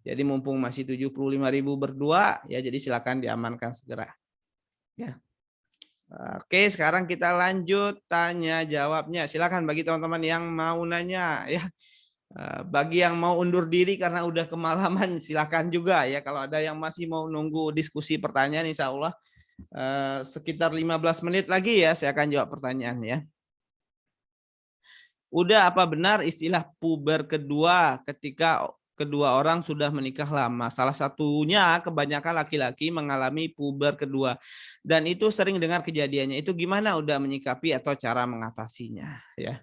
A: Jadi mumpung masih 75.000 berdua ya, jadi silakan diamankan segera. Ya. Oke, sekarang kita lanjut tanya jawabnya. Silakan bagi teman-teman yang mau nanya ya. Bagi yang mau undur diri karena udah kemalaman silakan juga ya. Kalau ada yang masih mau nunggu diskusi pertanyaan, insya Allah sekitar 15 menit lagi ya saya akan jawab pertanyaan ya. Udah, apa benar istilah puber kedua ketika kedua orang sudah menikah lama? Salah satunya kebanyakan laki-laki mengalami puber kedua dan itu sering dengar kejadiannya. Itu gimana udah menyikapi atau cara mengatasinya ya?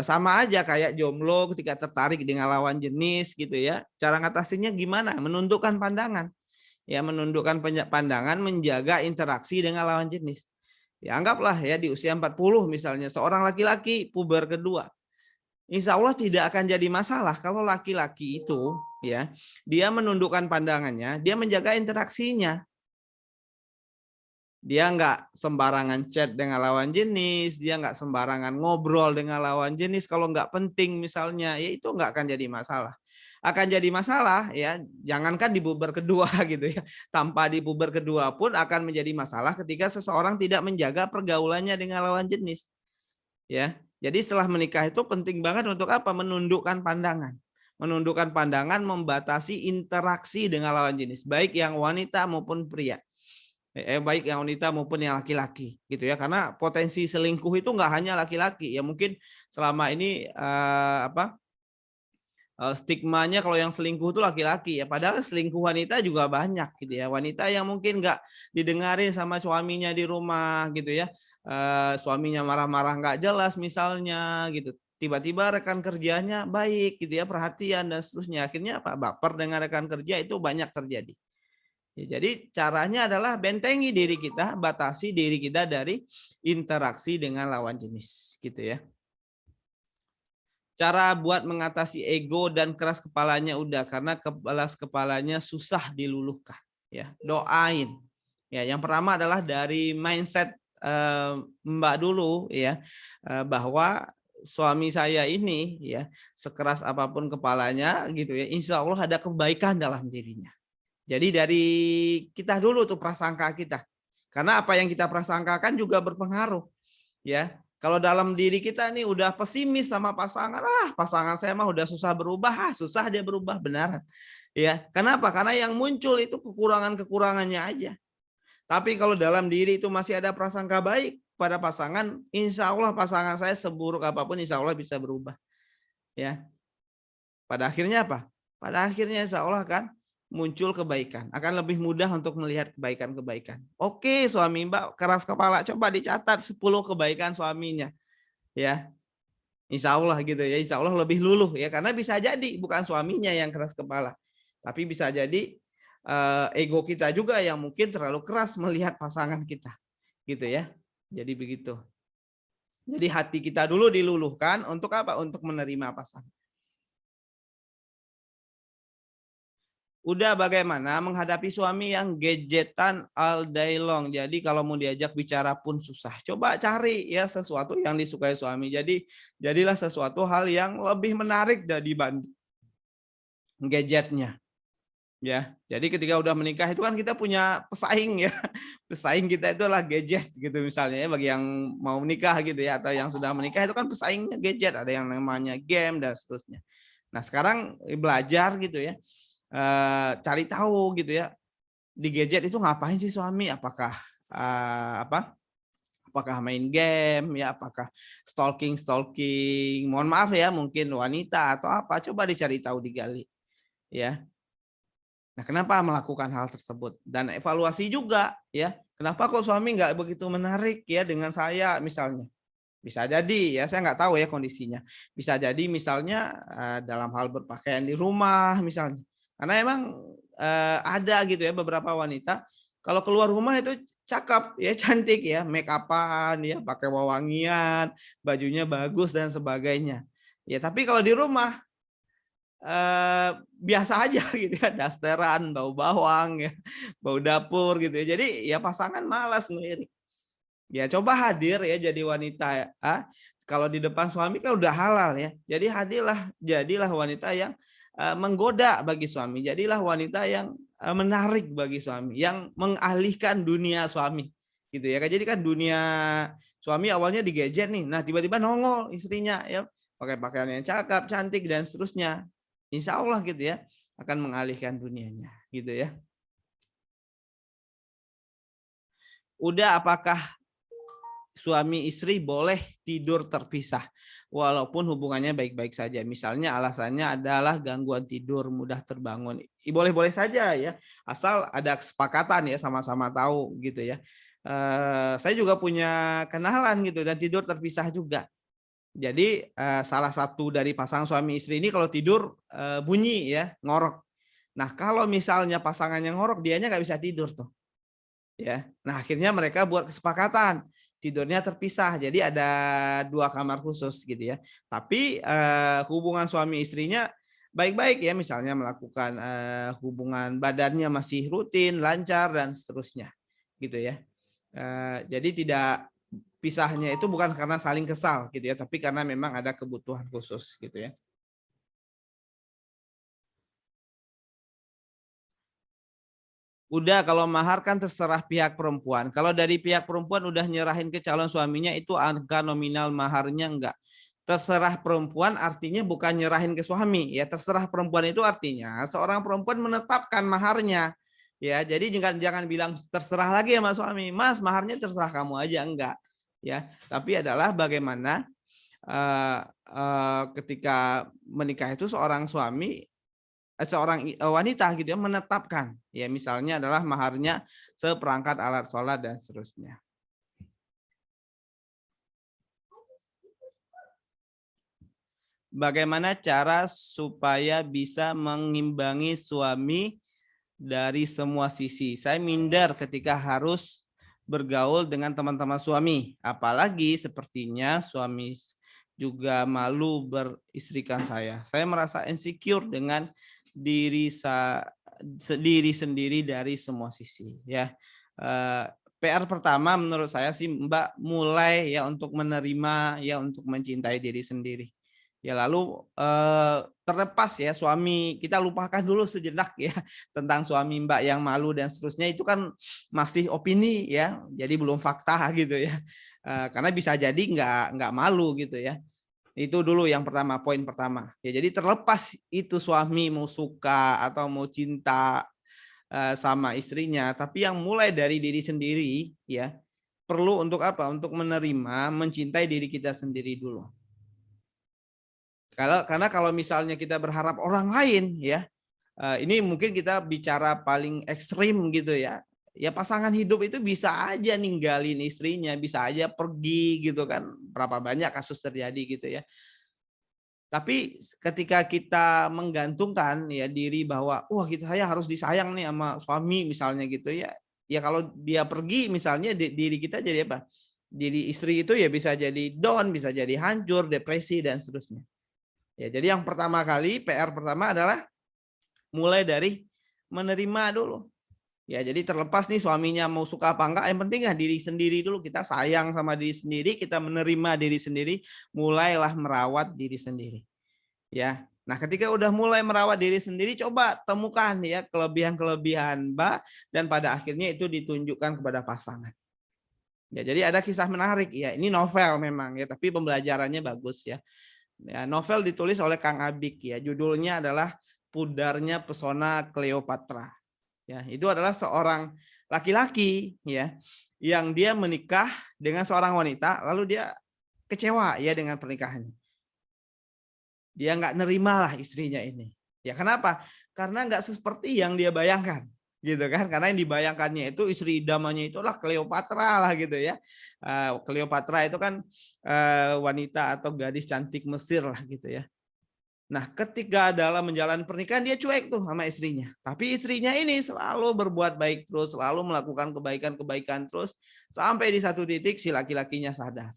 A: Sama aja kayak jomblo ketika tertarik dengan lawan jenis gitu ya. Cara ngatasinya gimana? Menundukkan pandangan. Ya, menundukkan pandangan, menjaga interaksi dengan lawan jenis. Ya, anggaplah ya di usia 40 misalnya seorang laki-laki puber kedua. Insya Allah tidak akan jadi masalah kalau laki-laki itu ya dia menundukkan pandangannya, dia menjaga interaksinya. Dia nggak sembarangan chat dengan lawan jenis, dia nggak sembarangan ngobrol dengan lawan jenis kalau nggak penting misalnya, ya itu nggak akan jadi masalah. Akan jadi masalah ya, jangankan di puber kedua gitu ya. Tanpa di puber kedua pun akan menjadi masalah ketika seseorang tidak menjaga pergaulannya dengan lawan jenis. Ya. Jadi setelah menikah itu penting banget untuk apa? Menundukkan pandangan. Menundukkan pandangan, membatasi interaksi dengan lawan jenis, baik yang wanita maupun pria. Baik yang wanita maupun yang laki-laki gitu ya, karena potensi selingkuh itu nggak hanya laki-laki ya, mungkin selama ini stigmanya kalau yang selingkuh itu laki-laki ya, padahal selingkuh wanita juga banyak gitu ya, wanita yang mungkin nggak didengarin sama suaminya di rumah gitu ya, suaminya marah-marah nggak jelas misalnya gitu, tiba-tiba rekan kerjanya baik gitu ya, perhatian dan seterusnya, akhirnya apa, baper dengan rekan kerja, itu banyak terjadi. Ya, jadi caranya adalah bentengi diri kita, batasi diri kita dari interaksi dengan lawan jenis, gitu ya. Cara buat mengatasi ego dan keras kepalanya udah, karena keras kepalanya susah diluluhkan. Ya, doain. Ya, yang pertama adalah dari mindset Mbak dulu ya, bahwa suami saya ini ya sekeras apapun kepalanya gitu ya, insya Allah ada kebaikan dalam dirinya. Jadi dari kita dulu tuh prasangka kita. Karena apa yang kita prasangkakan juga berpengaruh. Ya, kalau dalam diri kita nih udah pesimis sama pasangan, pasangan saya mah udah susah berubah, susah dia berubah beneran. Ya, kenapa? Karena yang muncul itu kekurangan-kekurangannya aja. Tapi kalau dalam diri itu masih ada prasangka baik pada pasangan, insya Allah pasangan saya seburuk apapun, insya Allah bisa berubah. Ya, pada akhirnya apa? Pada akhirnya insya Allah kan muncul kebaikan, akan lebih mudah untuk melihat kebaikan-kebaikan. Oke, suami Mbak keras kepala, coba dicatat 10 kebaikan suaminya. Ya, insya Allah gitu ya, insya Allah lebih luluh ya, karena bisa jadi bukan suaminya yang keras kepala, tapi bisa jadi ego kita juga yang mungkin terlalu keras melihat pasangan kita, gitu ya. Jadi begitu. Jadi hati kita dulu diluluhkan untuk apa? Untuk menerima pasangan. Udah bagaimana menghadapi suami yang gadgetan all day long. Jadi kalau mau diajak bicara pun susah. Coba cari ya sesuatu yang disukai suami. Jadilah sesuatu hal yang lebih menarik dibanding gadgetnya. Ya, jadi ketika udah menikah itu kan kita punya pesaing ya. Pesaing kita itu adalah gadget gitu misalnya ya, bagi yang mau menikah gitu ya, atau yang sudah menikah itu kan pesaingnya gadget, ada yang namanya game dan seterusnya. Nah, sekarang belajar gitu ya. Cari tahu gitu ya, di gadget itu ngapain sih suami, apakah apakah main game ya, apakah stalking, mohon maaf ya, mungkin wanita atau apa, coba dicari tahu, digali ya. Nah, kenapa melakukan hal tersebut, dan evaluasi juga ya, kenapa kok suami nggak begitu menarik ya dengan saya misalnya. Bisa jadi ya, saya nggak tahu ya kondisinya, bisa jadi misalnya dalam hal berpakaian di rumah misalnya. Karena emang ada gitu ya beberapa wanita kalau keluar rumah itu cakep ya, cantik ya, make up-an ya, pakai wewangian, bajunya bagus dan sebagainya. Ya, tapi kalau di rumah biasa aja gitu ya, dasteran, bau bawang ya, bau dapur gitu ya. Jadi ya pasangan malas ngelirik. Ya coba hadir ya jadi wanita ya. Kalau di depan suami kan udah halal ya. Jadi jadilah wanita yang menggoda bagi suami. Jadilah wanita yang menarik bagi suami, yang mengalihkan dunia suami. Gitu ya. Jadi kan dunia suami awalnya di gadget nih. Nah, tiba-tiba nongol istrinya ya, pakai pakaian yang cakep, cantik dan seterusnya. Insya Allah gitu ya, akan mengalihkan dunianya gitu ya. Udah, apakah suami istri boleh tidur terpisah walaupun hubungannya baik-baik saja? Misalnya alasannya adalah gangguan tidur, mudah terbangun. Boleh-boleh saja ya, asal ada kesepakatan ya, sama-sama tahu gitu ya. Saya juga punya kenalan gitu dan tidur terpisah juga. Jadi salah satu dari pasangan suami istri ini kalau tidur bunyi ya, ngorok. Nah, kalau misalnya pasangannya ngorok, dianya nggak bisa tidur tuh. Ya. Nah, akhirnya mereka buat kesepakatan tidurnya terpisah. Jadi ada 2 kamar khusus gitu ya. Tapi hubungan suami istrinya baik-baik ya, misalnya melakukan hubungan badannya masih rutin, lancar dan seterusnya. Gitu ya. Jadi tidak pisahnya itu bukan karena saling kesal gitu ya, tapi karena memang ada kebutuhan khusus gitu ya. Udah, kalau mahar kan terserah pihak perempuan. Kalau dari pihak perempuan udah nyerahin ke calon suaminya, itu angka nominal maharnya enggak. Terserah perempuan artinya bukan nyerahin ke suami. Ya, terserah perempuan itu artinya seorang perempuan menetapkan maharnya. Ya, jadi jangan bilang terserah lagi sama suami. Mas, maharnya terserah kamu aja, enggak. Ya, tapi adalah bagaimana ketika menikah itu seorang suami seorang wanita gitu ya menetapkan ya, misalnya adalah maharnya seperangkat alat sholat dan seterusnya. Bagaimana cara supaya bisa mengimbangi suami dari semua sisi? Saya minder ketika harus bergaul dengan teman-teman suami, apalagi sepertinya suami juga malu beristrikan saya. Saya merasa insecure dengan diri sendiri dari semua sisi ya. PR pertama menurut saya sih Mbak, mulai ya untuk menerima ya, untuk mencintai diri sendiri. Ya lalu terlepas ya suami, kita lupakan dulu sejenak ya tentang suami Mbak yang malu dan seterusnya, itu kan masih opini ya, jadi belum fakta gitu ya. Karena bisa jadi nggak malu gitu ya. Itu dulu yang pertama, poin pertama. Ya, jadi terlepas itu suami mau suka atau mau cinta sama istrinya, tapi yang mulai dari diri sendiri ya. Perlu untuk apa? Untuk menerima, mencintai diri kita sendiri dulu. Karena kalau misalnya kita berharap orang lain ya, ini mungkin kita bicara paling ekstrim gitu ya. Ya pasangan hidup itu bisa aja ninggalin istrinya, bisa aja pergi gitu kan. Berapa banyak kasus terjadi gitu ya. Tapi ketika kita menggantungkan ya diri bahwa wah saya harus disayang nih sama suami misalnya gitu ya. Ya kalau dia pergi misalnya diri kita jadi apa? Diri istri itu ya bisa jadi down, bisa jadi hancur, depresi dan seterusnya. Ya, jadi yang pertama kali PR pertama adalah mulai dari menerima dulu. Ya, jadi terlepas nih suaminya mau suka apa enggak, yang penting ya diri sendiri dulu, kita sayang sama diri sendiri, kita menerima diri sendiri, mulailah merawat diri sendiri. Ya. Nah, ketika udah mulai merawat diri sendiri, coba temukan ya kelebihan-kelebihan Mbak, dan pada akhirnya itu ditunjukkan kepada pasangan. Ya, jadi ada kisah menarik ya. Ini novel memang ya, tapi pembelajarannya bagus ya. Ya, novel ditulis oleh Kang Abik ya. Judulnya adalah Pudarnya Pesona Cleopatra. Ya, itu adalah seorang laki-laki ya yang dia menikah dengan seorang wanita, lalu dia kecewa ya dengan pernikahannya. Dia nggak nerima lah istrinya ini. Ya kenapa? Karena nggak seperti yang dia bayangkan, gitu kan? Karena yang dibayangkannya itu istri idamannya itulah Cleopatra lah gitu ya. Cleopatra itu kan wanita atau gadis cantik Mesir lah gitu ya. Nah, ketika dalam menjalani pernikahan dia cuek tuh sama istrinya. Tapi istrinya ini selalu berbuat baik terus, selalu melakukan kebaikan-kebaikan terus, sampai di satu titik si laki-lakinya sadar.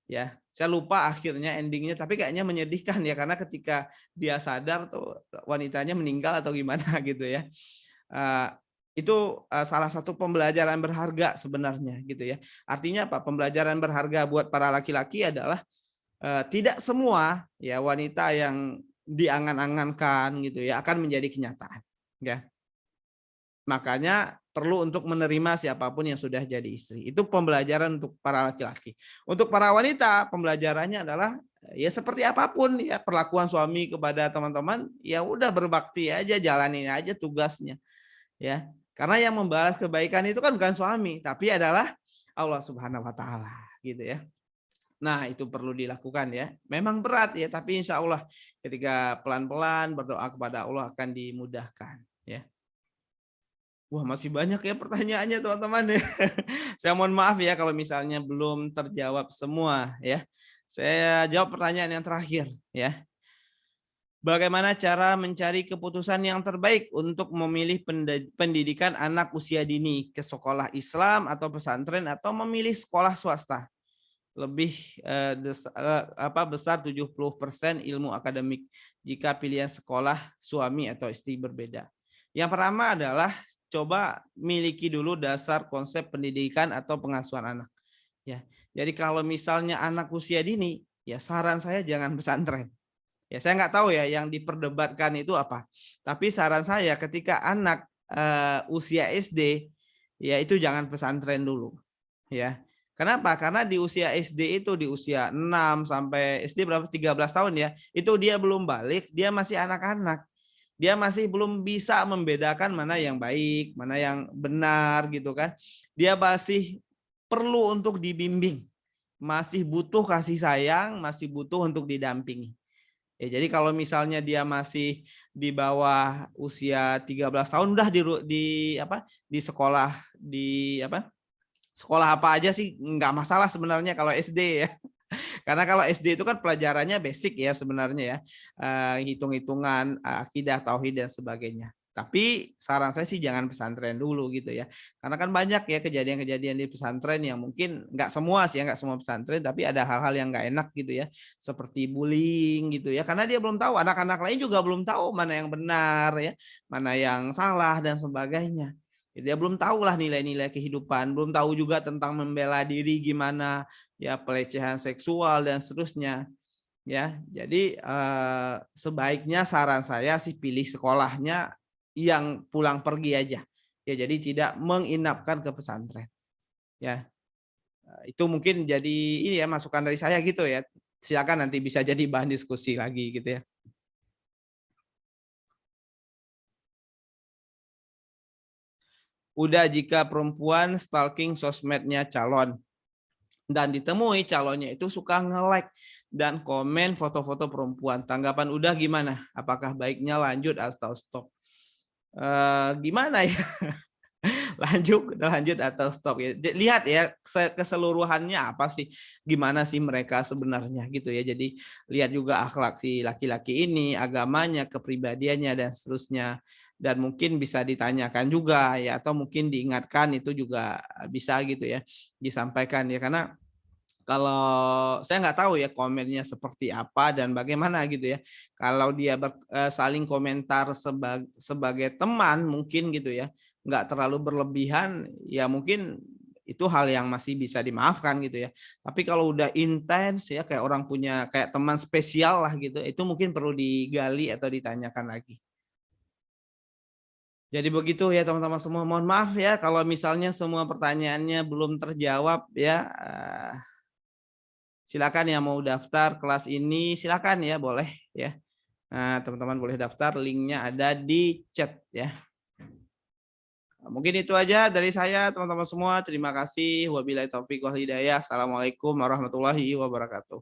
A: Ya, saya lupa akhirnya endingnya, tapi kayaknya menyedihkan ya, karena ketika dia sadar tuh wanitanya meninggal atau gimana gitu ya. Itu salah satu pembelajaran berharga sebenarnya gitu ya. Artinya apa? Pembelajaran berharga buat para laki-laki adalah tidak semua ya wanita yang diangan-angankan gitu ya akan menjadi kenyataan ya. Makanya perlu untuk menerima siapapun yang sudah jadi istri. Itu pembelajaran untuk para laki-laki. Untuk para wanita, pembelajarannya adalah ya seperti apapun ya perlakuan suami kepada teman-teman, ya udah berbakti aja, jalanin aja tugasnya ya. Karena yang membalas kebaikan itu kan bukan suami, tapi adalah Allah Subhanahu wa taala gitu ya. Nah, itu perlu dilakukan ya. Memang berat ya, tapi insya Allah ketika pelan-pelan berdoa kepada Allah akan dimudahkan ya. Wah, masih banyak ya pertanyaannya teman-teman ya. Saya mohon maaf ya kalau misalnya belum terjawab semua ya. Saya jawab pertanyaan yang terakhir ya. Bagaimana cara mencari keputusan yang terbaik untuk memilih pendidikan anak usia dini ke sekolah Islam atau pesantren atau memilih sekolah swasta? Lebih besar 70% ilmu akademik jika pilihan sekolah suami atau istri berbeda. Yang pertama adalah coba miliki dulu dasar konsep pendidikan atau pengasuhan anak. Ya, jadi kalau misalnya anak usia dini, ya saran saya jangan pesantren. Ya, saya nggak tahu ya yang diperdebatkan itu apa. Tapi saran saya ketika anak usia SD, ya itu jangan pesantren dulu. Ya. Kenapa? Karena di usia SD itu di usia 6 sampai SD berapa 13 tahun ya, itu dia belum balik, dia masih anak-anak. Dia masih belum bisa membedakan mana yang baik, mana yang benar gitu kan. Dia masih perlu untuk dibimbing. Masih butuh kasih sayang, masih butuh untuk didampingi. Ya, jadi kalau misalnya dia masih di bawah usia 13 tahun udah di sekolah sekolah apa aja sih nggak masalah sebenarnya kalau SD ya. Karena kalau SD itu kan pelajarannya basic ya sebenarnya ya. Hitung-hitungan, akidah, tauhid dan sebagainya. Tapi saran saya sih jangan pesantren dulu gitu ya. Karena kan banyak ya kejadian-kejadian di pesantren yang mungkin nggak semua sih ya, nggak semua pesantren, tapi ada hal-hal yang nggak enak gitu ya. Seperti bullying gitu ya. Karena dia belum tahu, anak-anak lain juga belum tahu mana yang benar ya, mana yang salah dan sebagainya. Dia belum tahu lah nilai-nilai kehidupan, belum tahu juga tentang membela diri gimana, ya pelecehan seksual dan seterusnya. Ya, jadi sebaiknya saran saya sih pilih sekolahnya yang pulang pergi aja. Ya, jadi tidak menginapkan ke pesantren. Ya, itu mungkin jadi ini ya masukan dari saya gitu ya. Silakan nanti bisa jadi bahan diskusi lagi gitu ya. Udah jika perempuan stalking sosmednya calon dan ditemui calonnya itu suka nge-like dan komen foto-foto perempuan. Tanggapan udah gimana? Apakah baiknya lanjut atau stop? Gimana ya? lanjut atau stop ya. Lihat ya keseluruhannya apa sih, gimana sih mereka sebenarnya gitu ya. Jadi lihat juga akhlak si laki-laki ini, agamanya, kepribadiannya dan seterusnya. Dan mungkin bisa ditanyakan juga ya, atau mungkin diingatkan itu juga bisa gitu ya, disampaikan ya. Karena kalau saya nggak tahu ya komennya seperti apa dan bagaimana gitu ya. Kalau dia saling komentar sebagai teman mungkin gitu ya, nggak terlalu berlebihan, ya mungkin itu hal yang masih bisa dimaafkan gitu ya. Tapi kalau udah intens ya kayak orang punya kayak teman spesial lah gitu, itu mungkin perlu digali atau ditanyakan lagi. Jadi begitu ya teman-teman semua. Mohon maaf ya kalau misalnya semua pertanyaannya belum terjawab ya. Silakan yang mau daftar kelas ini silakan ya, boleh ya. Nah, teman-teman boleh daftar, linknya ada di chat ya. Mungkin itu aja dari saya teman-teman semua. Terima kasih. Wabillahi taufik wal hidayah. Assalamualaikum warahmatullahi wabarakatuh.